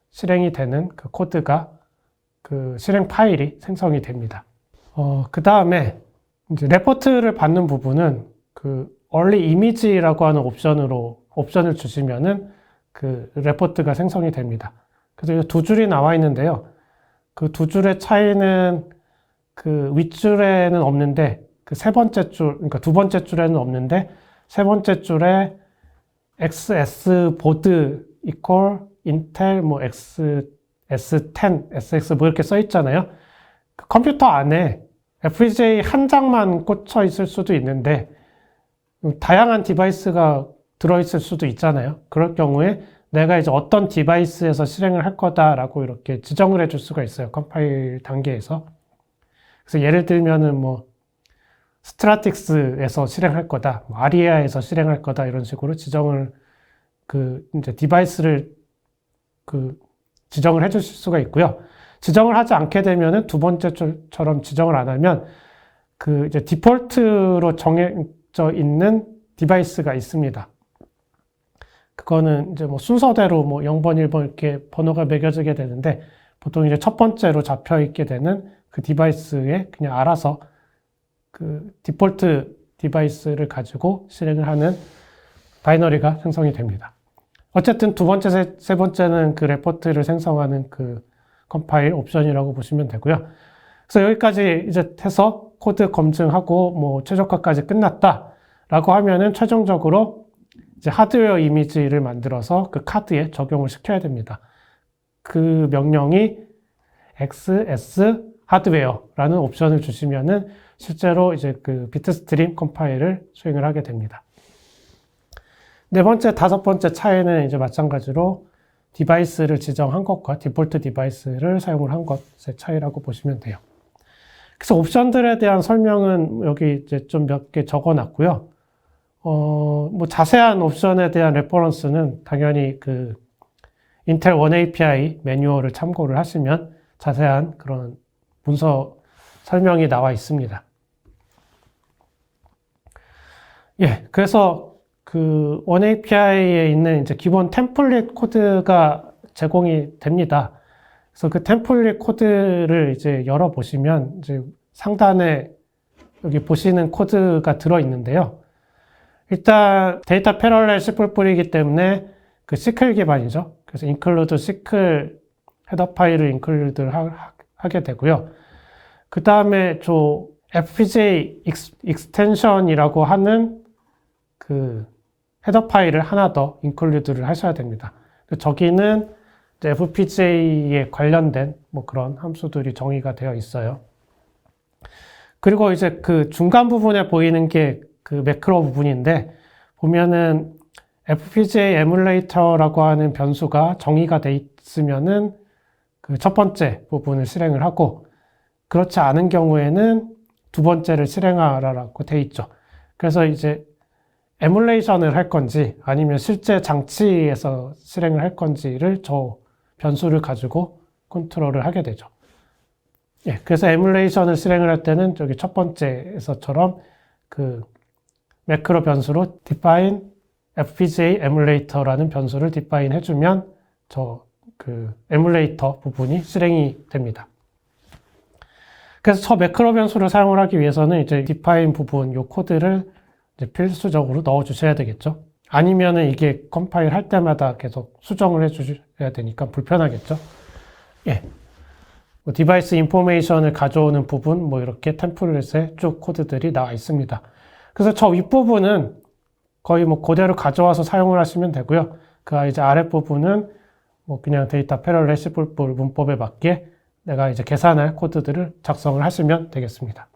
실행이 되는 그 코드가 그 실행 파일이 생성이 됩니다. 그 다음에 이제 레포트를 받는 부분은 그 Early Image라고 하는 옵션을 주시면은 그 레포트가 생성이 됩니다. 그래서 두 줄이 나와 있는데요. 그 두 줄의 차이는 그 윗줄에는 없는데 그 세 번째 줄, 그러니까 두 번째 줄에는 없는데 세 번째 줄에 XS 보드 equal 인텔 S10, SX 이렇게 써 있잖아요. 그 컴퓨터 안에 FPGA 한 장만 꽂혀 있을 수도 있는데 다양한 디바이스가 들어있을 수도 있잖아요. 그럴 경우에 내가 이제 어떤 디바이스에서 실행을 할 거다라고 이렇게 지정을 해줄 수가 있어요. 컴파일 단계에서. 그래서 예를 들면은 스트라틱스에서 실행할 거다, 아리아에서 실행할 거다 이런 식으로 지정을 이제 디바이스를 지정을 해주실 수가 있고요. 지정을 하지 않게 되면은 두 번째처럼 지정을 안 하면 이제 디폴트로 정해져 있는 디바이스가 있습니다. 그거는 이제 순서대로 0번, 1번 이렇게 번호가 매겨지게 되는데 보통 이제 첫 번째로 잡혀 있게 되는 그 디바이스에 그냥 알아서 그 디폴트 디바이스를 가지고 실행을 하는 바이너리가 생성이 됩니다. 어쨌든 두 번째, 세 번째는 그 레포트를 생성하는 그 컴파일 옵션이라고 보시면 되고요. 그래서 여기까지 이제 해서 코드 검증하고 뭐 최적화까지 끝났다라고 하면은 최종적으로 이제 하드웨어 이미지를 만들어서 그 카드에 적용을 시켜야 됩니다. 그 명령이 XS 하드웨어라는 옵션을 주시면은 실제로 이제 그 비트스트림 컴파일을 수행을 하게 됩니다. 네 번째, 다섯 번째 차이는 이제 마찬가지로 디바이스를 지정한 것과 디폴트 디바이스를 사용을 한 것의 차이라고 보시면 돼요. 그래서 옵션들에 대한 설명은 여기 이제 좀 몇 개 적어 놨고요. 뭐 자세한 옵션에 대한 레퍼런스는 당연히 그 인텔 원 API 매뉴얼을 참고를 하시면 자세한 그런 문서 설명이 나와 있습니다. 예, 그래서 그 원 API에 있는 이제 기본 템플릿 코드가 제공이 됩니다. 그래서 그 템플릿 코드를 이제 열어보시면 이제 상단에 여기 보시는 코드가 들어있는데요. 일단 데이터 패럴렐 C++이기 때문에 그 시클 기반이죠. 그래서 include 시클 헤더 파일을 include 하게 되고요. 그 다음에 저 FPGA extension이라고 하는 그 헤더 파일을 하나 더 include를 하셔야 됩니다. 저기는 FPGA에 관련된 뭐 그런 함수들이 정의가 되어 있어요. 그리고 이제 그 중간 부분에 보이는 게 그 매크로 부분인데 보면은 FPGA 에뮬레이터라고 하는 변수가 정의가 돼 있으면은 그 첫 번째 부분을 실행을 하고 그렇지 않은 경우에는 두 번째를 실행하라고 돼 있죠. 그래서 이제 에뮬레이션을 할 건지 아니면 실제 장치에서 실행을 할 건지를 저 변수를 가지고 컨트롤을 하게 되죠. 예, 그래서 에뮬레이션을 실행을 할 때는 저기 첫 번째에서처럼 그 매크로 변수로 define FPGA emulator라는 변수를 define 해주면 저 그 에뮬레이터 부분이 실행이 됩니다. 그래서 저 매크로 변수를 사용을 하기 위해서는 이제 define 부분 요 코드를 이제 필수적으로 넣어 주셔야 되겠죠. 아니면은 이게 컴파일 할 때마다 계속 수정을 해 주셔야 되니까 불편하겠죠. 예. 뭐 디바이스 인포메이션을 가져오는 부분 뭐 이렇게 템플릿에 쭉 코드들이 나와 있습니다. 그래서 저 윗부분은 거의 뭐 그대로 가져와서 사용을 하시면 되고요. 그 이제 아랫부분은 뭐 그냥 데이터 패럴렐 C++ 문법에 맞게 내가 이제 계산할 코드들을 작성을 하시면 되겠습니다.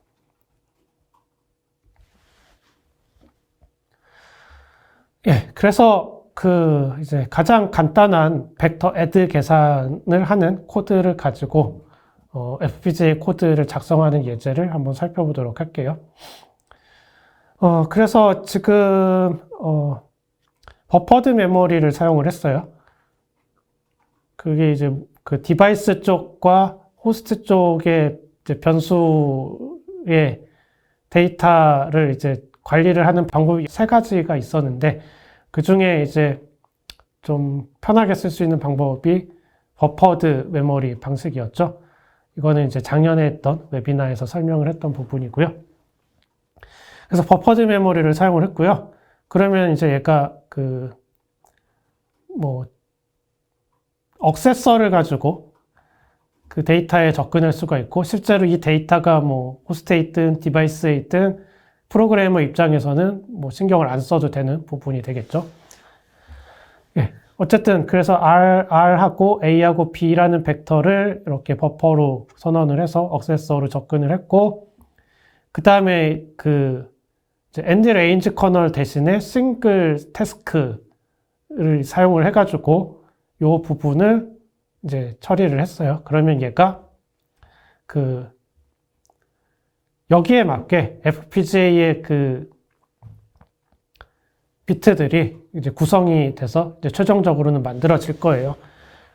예, 그래서 그 이제 가장 간단한 벡터 애드 계산을 하는 코드를 가지고 FPGA 코드를 작성하는 예제를 한번 살펴보도록 할게요. 그래서 지금 버퍼드 메모리를 사용을 했어요. 그게 이제 그 디바이스 쪽과 호스트 쪽의 이제 변수의 데이터를 이제 관리를 하는 방법이 세 가지가 있었는데 그 중에 이제 좀 편하게 쓸 수 있는 방법이 버퍼드 메모리 방식이었죠. 이거는 이제 작년에 했던 웨비나에서 설명을 했던 부분이고요. 그래서 버퍼드 메모리를 사용을 했고요. 그러면 이제 얘가 그 뭐 억세서를 가지고 그 데이터에 접근할 수가 있고 실제로 이 데이터가 뭐 호스트에 있든 디바이스에 있든 프로그래머 입장에서는 뭐 신경을 안 써도 되는 부분이 되겠죠. 예. 어쨌든 그래서 R하고 A하고 B라는 벡터를 이렇게 버퍼로 선언을 해서 억세서로 접근을 했고 그 다음에 그 end range kernel 대신에 single task를 사용을 해가지고 요 부분을 이제 처리를 했어요. 그러면 얘가 그 여기에 맞게 FPGA의 그 비트들이 이제 구성이 돼서 이제 최종적으로는 만들어질 거예요.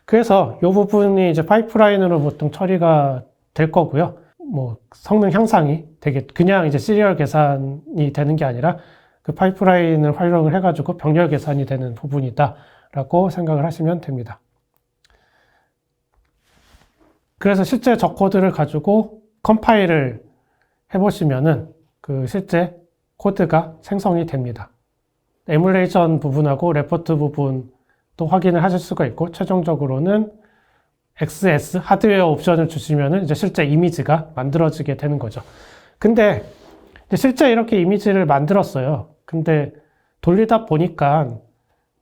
그래서 이 부분이 이제 파이프라인으로 보통 처리가 될 거고요. 뭐 성능 향상이 되게 그냥 이제 시리얼 계산이 되는 게 아니라 그 파이프라인을 활용을 해가지고 병렬 계산이 되는 부분이다라고 생각을 하시면 됩니다. 그래서 실제 저 코드를 가지고 컴파일을 해보시면은 그 실제 코드가 생성이 됩니다. 에뮬레이션 부분하고 레포트 부분도 확인을 하실 수가 있고, 최종적으로는 XS 하드웨어 옵션을 주시면은 이제 실제 이미지가 만들어지게 되는 거죠. 근데 실제 이렇게 이미지를 만들었어요. 근데 돌리다 보니까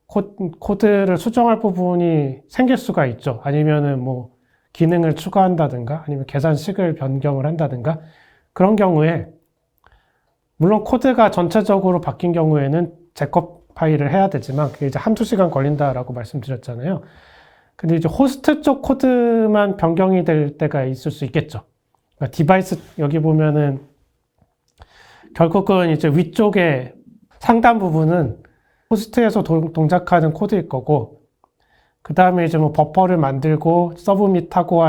코드를 수정할 부분이 생길 수가 있죠. 아니면은 뭐 기능을 추가한다든가 아니면 계산식을 변경을 한다든가, 그런 경우에 물론 코드가 전체적으로 바뀐 경우에는 재컴파일을 해야 되지만 그게 이제 한두 시간 걸린다라고 말씀드렸잖아요. 근데 이제 호스트 쪽 코드만 변경이 될 때가 있을 수 있겠죠. 그러니까 디바이스 여기 보면은 결국은 이제 위쪽에 상단 부분은 호스트에서 동작하는 코드일 거고, 그 다음에 이제 뭐 버퍼를 만들고 서브밋하고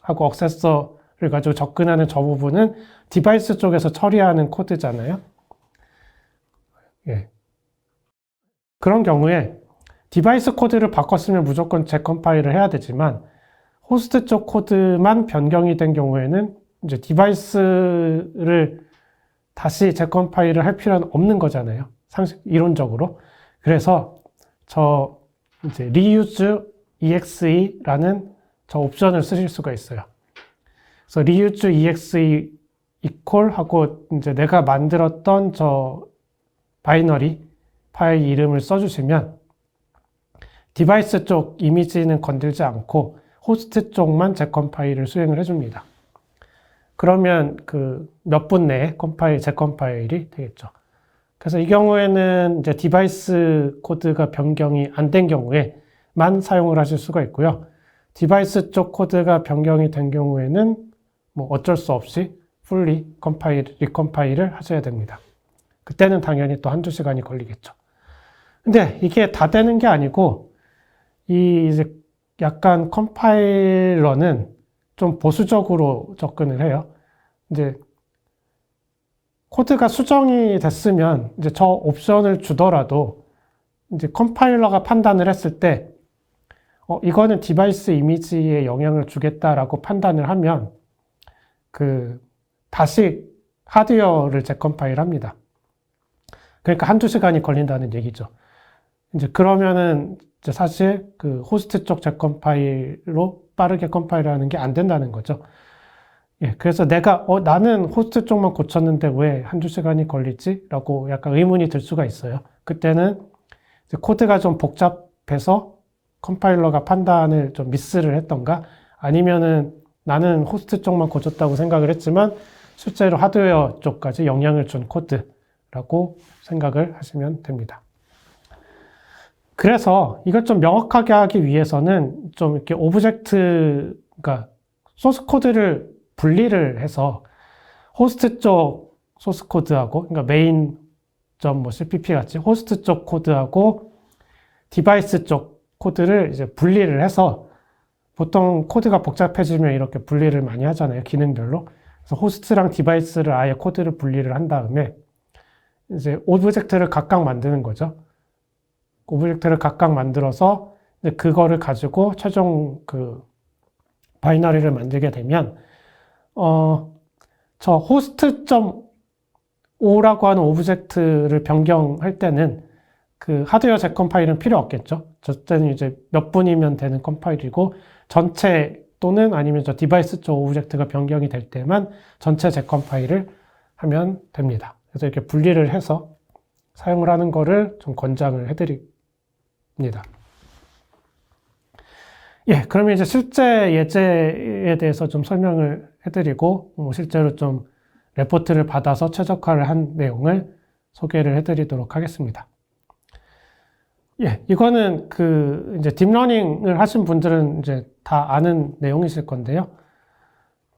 하고 액세서를 가지고 접근하는 저 부분은 디바이스 쪽에서 처리하는 코드잖아요. 예. 그런 경우에 디바이스 코드를 바꿨으면 무조건 재컴파일을 해야 되지만, 호스트 쪽 코드만 변경이 된 경우에는 이제 디바이스를 다시 재컴파일을 할 필요는 없는 거잖아요. 이론적으로. 그래서 저 이제 reuse exe라는 저 옵션을 쓰실 수가 있어요. 그래서 reuse exe equal 하고 이제 내가 만들었던 저 바이너리 파일 이름을 써주시면 디바이스 쪽 이미지는 건들지 않고 호스트 쪽만 재컴파일을 수행을 해줍니다. 그러면 그 몇 분 내에 재컴파일이 되겠죠. 그래서 이 경우에는 이제 디바이스 코드가 변경이 안 된 경우에만 사용을 하실 수가 있고요. 디바이스 쪽 코드가 변경이 된 경우에는 뭐 어쩔 수 없이 fully 리컴파일을 하셔야 됩니다. 그때는 당연히 또 한두 시간이 걸리겠죠. 근데 이게 다 되는 게 아니고, 이제 약간 컴파일러는 좀 보수적으로 접근을 해요. 이제 코드가 수정이 됐으면 이제 저 옵션을 주더라도 이제 컴파일러가 판단을 했을 때 이거는 디바이스 이미지에 영향을 주겠다라고 판단을 하면 다시 하드웨어를 재컴파일 합니다. 그러니까 한두 시간이 걸린다는 얘기죠. 이제 그러면은 이제 사실 그 호스트 쪽 재컴파일로 빠르게 컴파일하는 게 안 된다는 거죠. 예, 그래서 내가 나는 호스트 쪽만 고쳤는데 왜 한두 시간이 걸리지? 라고 약간 의문이 들 수가 있어요. 그때는 이제 코드가 좀 복잡해서 컴파일러가 판단을 좀 미스를 했던가, 아니면은 나는 호스트 쪽만 고쳤다고 생각을 했지만 실제로 하드웨어 쪽까지 영향을 준 코드라고 생각을 하시면 됩니다. 그래서 이걸 좀 명확하게 하기 위해서는 좀 이렇게 그러니까 소스 코드를 분리를 해서 호스트 쪽 소스 코드하고, 그러니까 main.cpp 같이 호스트 쪽 코드하고 디바이스 쪽 코드를 이제 분리를 해서, 보통 코드가 복잡해지면 이렇게 분리를 많이 하잖아요. 기능별로. 그래서 호스트랑 디바이스를 아예 코드를 분리를 한 다음에 이제 오브젝트를 각각 만드는 거죠. 오브젝트를 각각 만들어서 이제 그거를 가지고 최종 그 바이너리를 만들게 되면 저 host.o라고 하는 오브젝트를 변경할 때는 그 하드웨어 재컴파일은 필요 없겠죠. 저 때는 이제 몇 분이면 되는 컴파일이고, 전체 또는 아니면 저 디바이스 쪽 오브젝트가 변경이 될 때만 전체 재컴파일을 하면 됩니다. 그래서 이렇게 분리를 해서 사용을 하는 거를 좀 권장을 해드립니다. 예, 그러면 이제 실제 예제에 대해서 좀 설명을 해드리고, 실제로 좀 레포트를 받아서 최적화를 한 내용을 소개를 해드리도록 하겠습니다. 예, 이거는 이제 딥러닝을 하신 분들은 이제 다 아는 내용이실 건데요.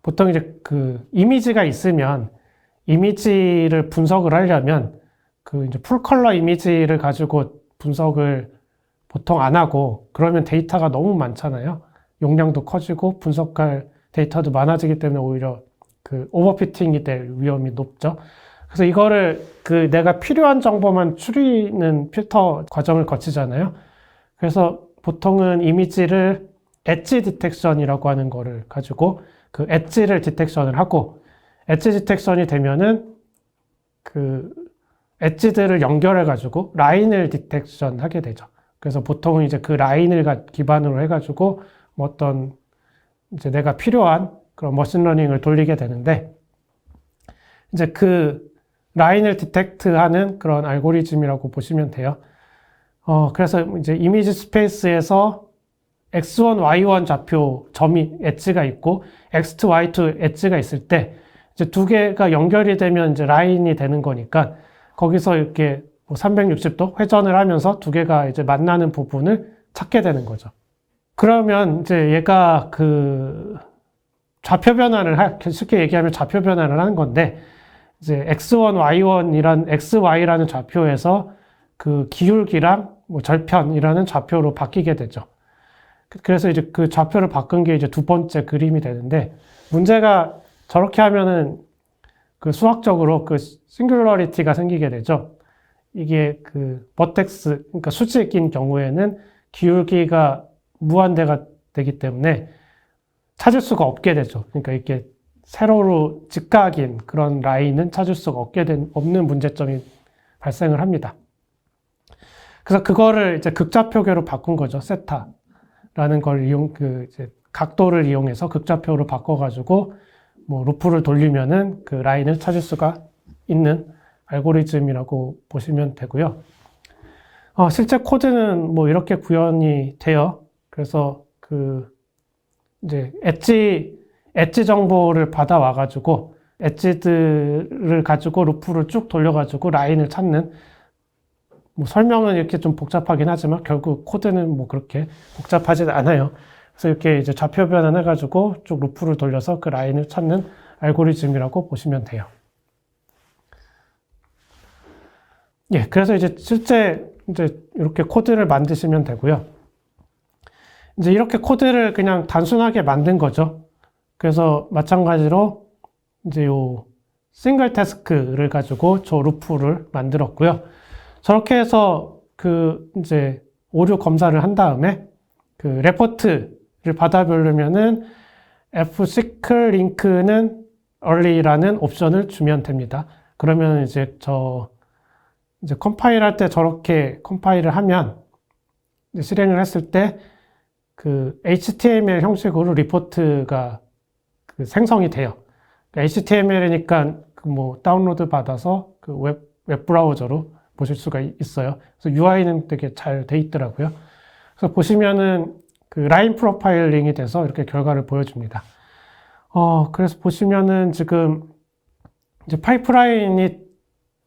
보통 이제 이미지가 있으면 이미지를 분석을 하려면 이제 풀컬러 이미지를 가지고 분석을 보통 안 하고, 그러면 데이터가 너무 많잖아요. 용량도 커지고 분석할 데이터도 많아지기 때문에 오히려 오버피팅이 될 위험이 높죠. 그래서 이거를 내가 필요한 정보만 추리는 필터 과정을 거치잖아요. 그래서 보통은 이미지를 엣지 디텍션이라고 하는 거를 가지고 그 엣지를 디텍션을 하고, 엣지 디텍션이 되면은 그 엣지들을 연결해가지고 라인을 디텍션 하게 되죠. 그래서 보통은 이제 그 라인을 기반으로 해가지고 뭐 어떤 이제 내가 필요한 그런 머신러닝을 돌리게 되는데, 이제 그 라인을 디텍트하는 그런 알고리즘이라고 보시면 돼요. 그래서 이제 이미지 스페이스에서 x1, y1 좌표 점이 엣지가 있고 x2, y2 엣지가 있을 때 이제 두 개가 연결이 되면 이제 라인이 되는 거니까 거기서 이렇게 360도 회전을 하면서 두 개가 이제 만나는 부분을 찾게 되는 거죠. 그러면 이제 얘가 그 좌표 변환을 쉽게 얘기하면 좌표 변환을 하는 건데, 이제 x1, y1이란 xy라는 좌표에서 그 기울기랑 뭐 절편이라는 좌표로 바뀌게 되죠. 그래서 이제 그 좌표를 바꾼 게 이제 두 번째 그림이 되는데, 문제가 저렇게 하면은 그 수학적으로 그 싱귤러리티가 생기게 되죠. 이게 그 버텍스, 그러니까 수직인 경우에는 기울기가 무한대가 되기 때문에 찾을 수가 없게 되죠. 그러니까 이렇게 세로로 직각인 그런 라인은 찾을 수가 없는 문제점이 발생을 합니다. 그래서 그거를 이제 극좌표계로 바꾼 거죠. 세타라는 걸 이제 각도를 이용해서 극좌표로 바꿔가지고 뭐 루프를 돌리면은 그 라인을 찾을 수가 있는 알고리즘이라고 보시면 되고요. 실제 코드는 뭐 이렇게 구현이 돼요. 그래서 그 이제 엣지 정보를 받아와가지고 엣지들을 가지고 루프를 쭉 돌려가지고 라인을 찾는, 뭐 설명은 이렇게 좀 복잡하긴 하지만 결국 코드는 뭐 그렇게 복잡하진 않아요. 그래서 이렇게 이제 좌표 변환해가지고 쭉 루프를 돌려서 그 라인을 찾는 알고리즘이라고 보시면 돼요. 예, 그래서 이제 실제 이제 이렇게 코드를 만드시면 되고요. 이제 이렇게 코드를 그냥 단순하게 만든 거죠. 그래서 마찬가지로 이제 요 싱글 태스크를 가지고 저 루프를 만들었고요. 저렇게 해서 그 이제 오류 검사를 한 다음에 그 레포트를 받아보려면은 fsickle link는 early라는 옵션을 주면 됩니다. 그러면 이제 이제 컴파일 할 때 저렇게 컴파일을 하면 이제 실행을 했을 때 그 HTML 형식으로 리포트가 그 생성이 돼요. HTML이니까 그 뭐 다운로드 받아서 그 웹 브라우저로 보실 수가 있어요. 그래서 UI는 되게 잘 돼 있더라고요. 그래서 보시면은 그 라인 프로파일링이 돼서 이렇게 결과를 보여줍니다. 그래서 보시면은 지금 이제 파이프라인이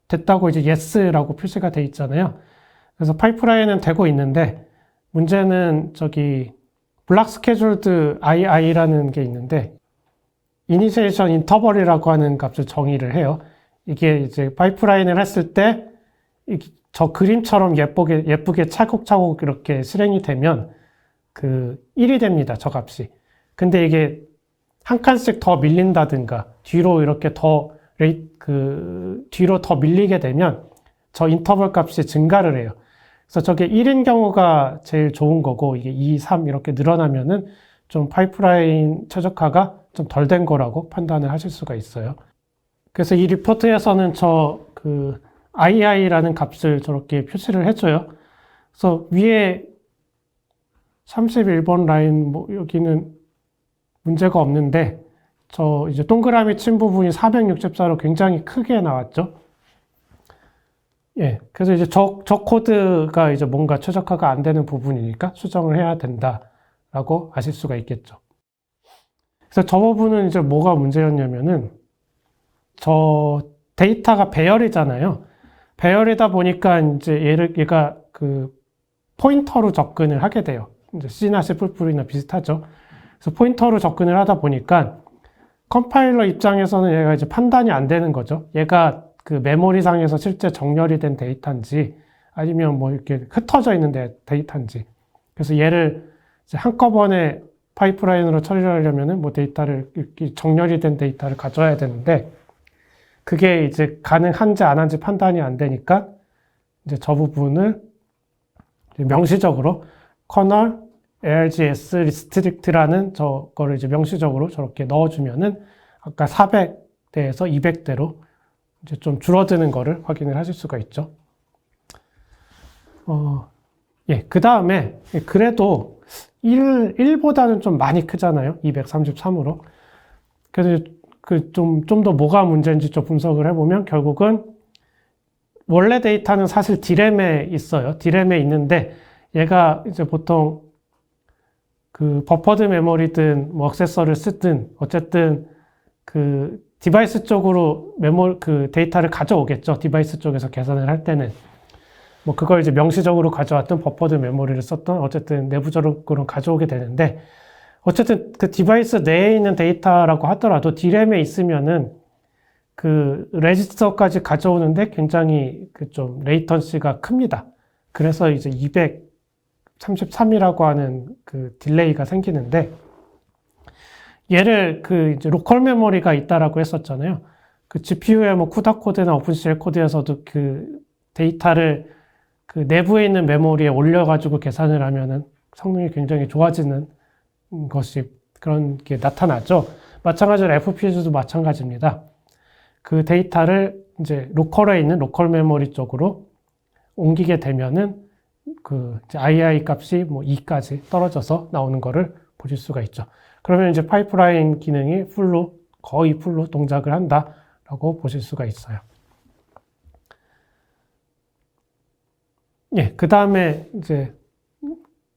됐다고 이제 yes라고 표시가 돼 있잖아요. 그래서 파이프라인은 되고 있는데, 문제는 저기 블락 스케줄드 II라는 게 있는데, 이니시에이션 인터벌이라고 하는 값을 정의를 해요. 이게 이제 파이프라인을 했을 때 저 그림처럼 예쁘게 차곡차곡 이렇게 실행이 되면 그 1이 됩니다. 저 값이. 근데 이게 한 칸씩 더 밀린다든가 뒤로 이렇게 뒤로 더 밀리게 되면 저 인터벌 값이 증가를 해요. 그래서 저게 1인 경우가 제일 좋은 거고, 이게 2, 3 이렇게 늘어나면은 좀 파이프라인 최적화가 좀 덜 된 거라고 판단을 하실 수가 있어요. 그래서 이 리포트에서는 그 II라는 값을 저렇게 표시를 해줘요. 그래서 위에 31번 라인, 뭐 여기는 문제가 없는데, 이제 동그라미 친 부분이 464로 굉장히 크게 나왔죠. 예. 그래서 이제 저 코드가 이제 뭔가 최적화가 안 되는 부분이니까 수정을 해야 된다라고 아실 수가 있겠죠. 그래서 저 부분은 이제 뭐가 문제였냐면은, 저 데이터가 배열이잖아요. 배열이다 보니까 이제 얘가 그 포인터로 접근을 하게 돼요. 이제 C나 C++이나 비슷하죠. 그래서 포인터로 접근을 하다 보니까 컴파일러 입장에서는 얘가 이제 판단이 안 되는 거죠. 얘가 그 메모리상에서 실제 정렬이 된 데이터인지 아니면 뭐 이렇게 흩어져 있는 데이터인지. 그래서 얘를 이제 한꺼번에 파이프라인으로 처리를 하려면은 뭐 데이터를 이렇게 정렬이 된 데이터를 가져야 되는데, 그게 이제 가능한지 안 한지 판단이 안 되니까 이제 저 부분을 명시적으로 커널 ARGS restrict라는 저거를 이제 명시적으로 저렇게 넣어주면은 아까 400대에서 200대로 이제 좀 줄어드는 거를 확인을 하실 수가 있죠. 예, 그 다음에 그래도 1보다는 좀 많이 크잖아요. 233으로. 그래서 좀 더 뭐가 문제인지 좀 분석을 해보면 결국은 원래 데이터는 사실 D램에 있어요. D램에 있는데 얘가 이제 보통 그 버퍼드 메모리든 뭐 액세서를 쓰든 어쨌든 그 디바이스 쪽으로 그 데이터를 가져오겠죠. 디바이스 쪽에서 계산을 할 때는. 뭐 그걸 이제 명시적으로 가져왔던 버퍼드 메모리를 썼던 어쨌든 내부적으로 가져오게 되는데 어쨌든 그 디바이스 내에 있는 데이터라고 하더라도 D램에 있으면은 그 레지스터까지 가져오는데 굉장히 그 좀 레이턴시가 큽니다. 그래서 이제 233이라고 하는 그 딜레이가 생기는데 얘를 그 이제 로컬 메모리가 있다라고 했었잖아요. 그 GPU의 뭐 쿠다 코드나 오픈CL 코드에서도 그 데이터를 그 내부에 있는 메모리에 올려가지고 계산을 하면은 성능이 굉장히 좋아지는 것이 그런 게 나타나죠. 마찬가지로 FPGA도 마찬가지입니다. 그 데이터를 이제 로컬에 있는 로컬 메모리 쪽으로 옮기게 되면은 그 이제 II 값이 뭐 2까지 떨어져서 나오는 거를 보실 수가 있죠. 그러면 이제 파이프라인 기능이 거의 풀로 동작을 한다라고 보실 수가 있어요. 예, 그 다음에 이제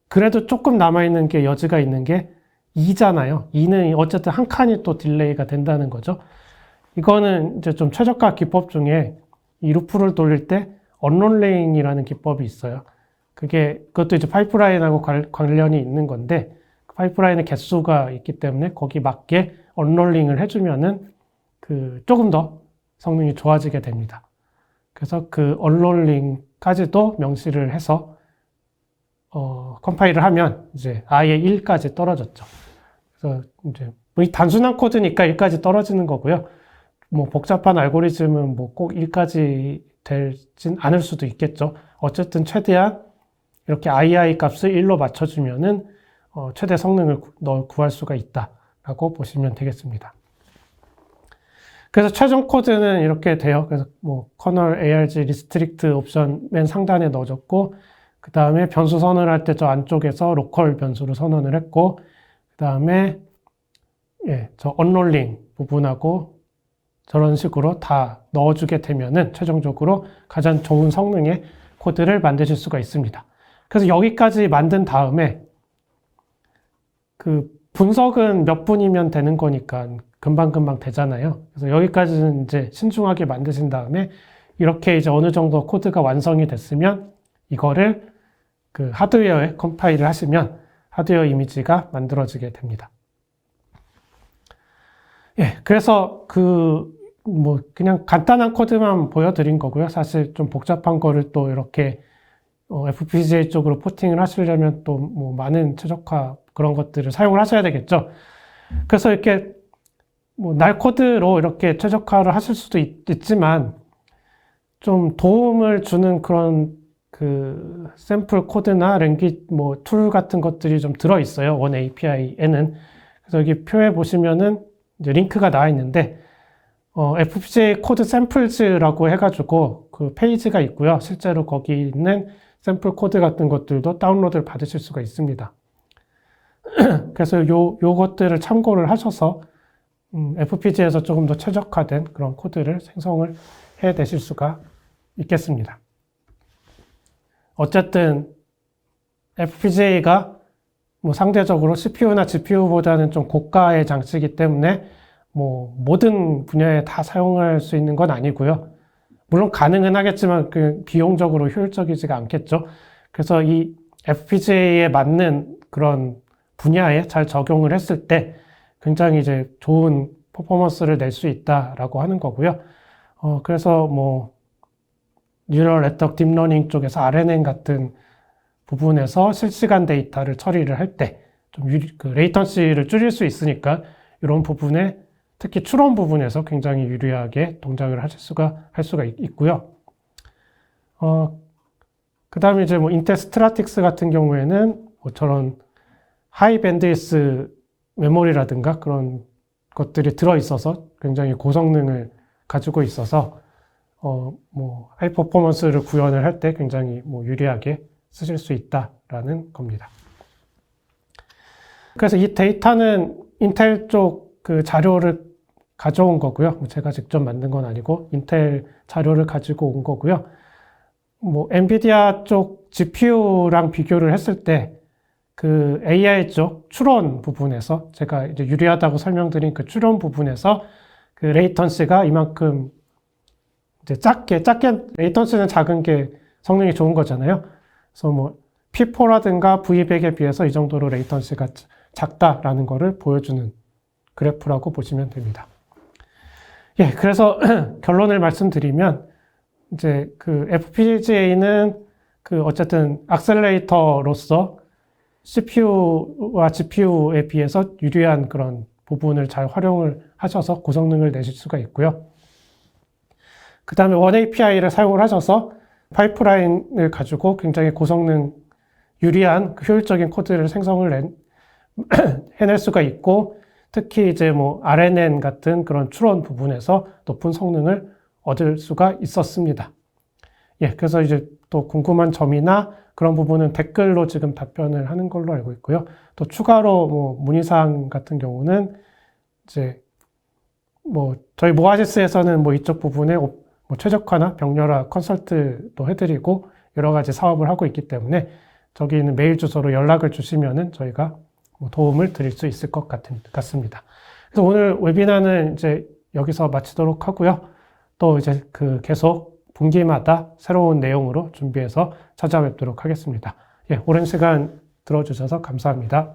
그래도 조금 남아있는 게 여지가 있는 게 2잖아요. 2는 어쨌든 한 칸이 또 딜레이가 된다는 거죠. 이거는 이제 좀 최저가 기법 중에 이 루프를 돌릴 때 언롤링이라는 기법이 있어요. 그것도 이제 파이프라인하고 관련이 있는 건데 파이프라인의 개수가 있기 때문에 거기 맞게 언롤링을 해주면은 그 조금 더 성능이 좋아지게 됩니다. 그래서 그 언롤링까지도 명시를 해서 컴파일을 하면 이제 아예 1까지 떨어졌죠. 그래서 이제 뭐 단순한 코드니까 1까지 떨어지는 거고요. 뭐 복잡한 알고리즘은 뭐 꼭 1까지 되진 않을 수도 있겠죠. 어쨌든 최대한 이렇게 II 값을 1로 맞춰주면은 최대 성능을 구할 수가 있다라고 보시면 되겠습니다. 그래서 최종 코드는 이렇게 돼요. 그래서 뭐 커널 ARG 리스트릭트 옵션 맨 상단에 넣어줬고 그 다음에 변수 선언할 때 저 안쪽에서 로컬 변수로 선언을 했고 그 다음에 예, 저 언롤링 부분하고 저런 식으로 다 넣어주게 되면은 최종적으로 가장 좋은 성능의 코드를 만드실 수가 있습니다. 그래서 여기까지 만든 다음에 그 분석은 몇 분이면 되는 거니까 금방금방 되잖아요. 그래서 여기까지는 이제 신중하게 만드신 다음에 이렇게 이제 어느 정도 코드가 완성이 됐으면 이거를 그 하드웨어에 컴파일을 하시면 하드웨어 이미지가 만들어지게 됩니다. 예, 그래서 뭐 그냥 간단한 코드만 보여드린 거고요. 사실 좀 복잡한 거를 또 이렇게 FPGA 쪽으로 포팅을 하시려면 또 뭐 많은 최적화 그런 것들을 사용을 하셔야 되겠죠. 그래서 이렇게 뭐 날 코드로 이렇게 최적화를 하실 수도 있지만 좀 도움을 주는 그런 그 샘플 코드나 랭귀지 뭐 툴 같은 것들이 좀 들어 있어요. 원 API에는. 그래서 여기 표에 보시면은 이제 링크가 나와 있는데 FPGA 코드 샘플즈라고 해가지고 그 페이지가 있고요. 실제로 거기 있는 샘플 코드 같은 것들도 다운로드를 받으실 수가 있습니다. 그래서 요것들을 참고를 하셔서 FPGA에서 조금 더 최적화된 그런 코드를 생성을 해내실 수가 있겠습니다. 어쨌든 FPGA가 뭐 상대적으로 CPU나 GPU보다는 좀 고가의 장치이기 때문에 뭐 모든 분야에 다 사용할 수 있는 건 아니고요. 물론 가능은 하겠지만 그 비용적으로 효율적이지가 않겠죠. 그래서 이 FPGA에 맞는 그런 분야에 잘 적용을 했을 때 굉장히 이제 좋은 퍼포먼스를 낼 수 있다라고 하는 거고요. 그래서 뭐 뉴럴 네트워크 딥러닝 쪽에서 RNN 같은 부분에서 실시간 데이터를 처리를 할 때 좀 그 레이턴시를 줄일 수 있으니까 이런 부분에 특히 추론 부분에서 굉장히 유리하게 동작을 할 수가 있고요. 그 다음에 이제 뭐 인텔 스트라틱스 같은 경우에는 뭐 저런 하이 밴드위스 메모리라든가 그런 것들이 들어있어서 굉장히 고성능을 가지고 있어서 뭐 하이 퍼포먼스를 구현을 할 때 굉장히 뭐 유리하게 쓰실 수 있다라는 겁니다. 그래서 이 데이터는 인텔 쪽 그 자료를 가져온 거고요. 제가 직접 만든 건 아니고 인텔 자료를 가지고 온 거고요. 뭐 엔비디아 쪽 GPU랑 비교를 했을 때 그 AI 쪽 추론 부분에서 제가 이제 유리하다고 설명드린 그 추론 부분에서 그 레이턴시가 이만큼 이제 작게 레이턴시는 작은 게 성능이 좋은 거잖아요. 그래서 뭐 P4라든가 V100에 비해서 이 정도로 레이턴시가 작다라는 거를 보여주는 그래프라고 보시면 됩니다. 예, 그래서 결론을 말씀드리면 이제 그 FPGA는 그 어쨌든 악셀레이터로서 CPU와 GPU에 비해서 유리한 그런 부분을 잘 활용을 하셔서 고성능을 내실 수가 있고요. 그 다음에 원API를 사용을 하셔서 파이프라인을 가지고 굉장히 고성능 유리한 효율적인 코드를 생성을 해낼 수가 있고, 특히 이제 뭐 RNN 같은 그런 추론 부분에서 높은 성능을 얻을 수가 있었습니다. 예, 그래서 이제 또 궁금한 점이나 그런 부분은 댓글로 지금 답변을 하는 걸로 알고 있고요. 또 추가로 뭐 문의사항 같은 경우는 이제 뭐 저희 모아시스에서는 뭐 이쪽 부분에 뭐 최적화나 병렬화 컨설트도 해드리고 여러 가지 사업을 하고 있기 때문에 저기 있는 메일 주소로 연락을 주시면은 저희가 뭐 도움을 드릴 수 있을 것 같습니다. 그래서 오늘 웨비나는 이제 여기서 마치도록 하고요. 또 이제 그 계속 분기마다 새로운 내용으로 준비해서 찾아뵙도록 하겠습니다. 예, 오랜 시간 들어주셔서 감사합니다.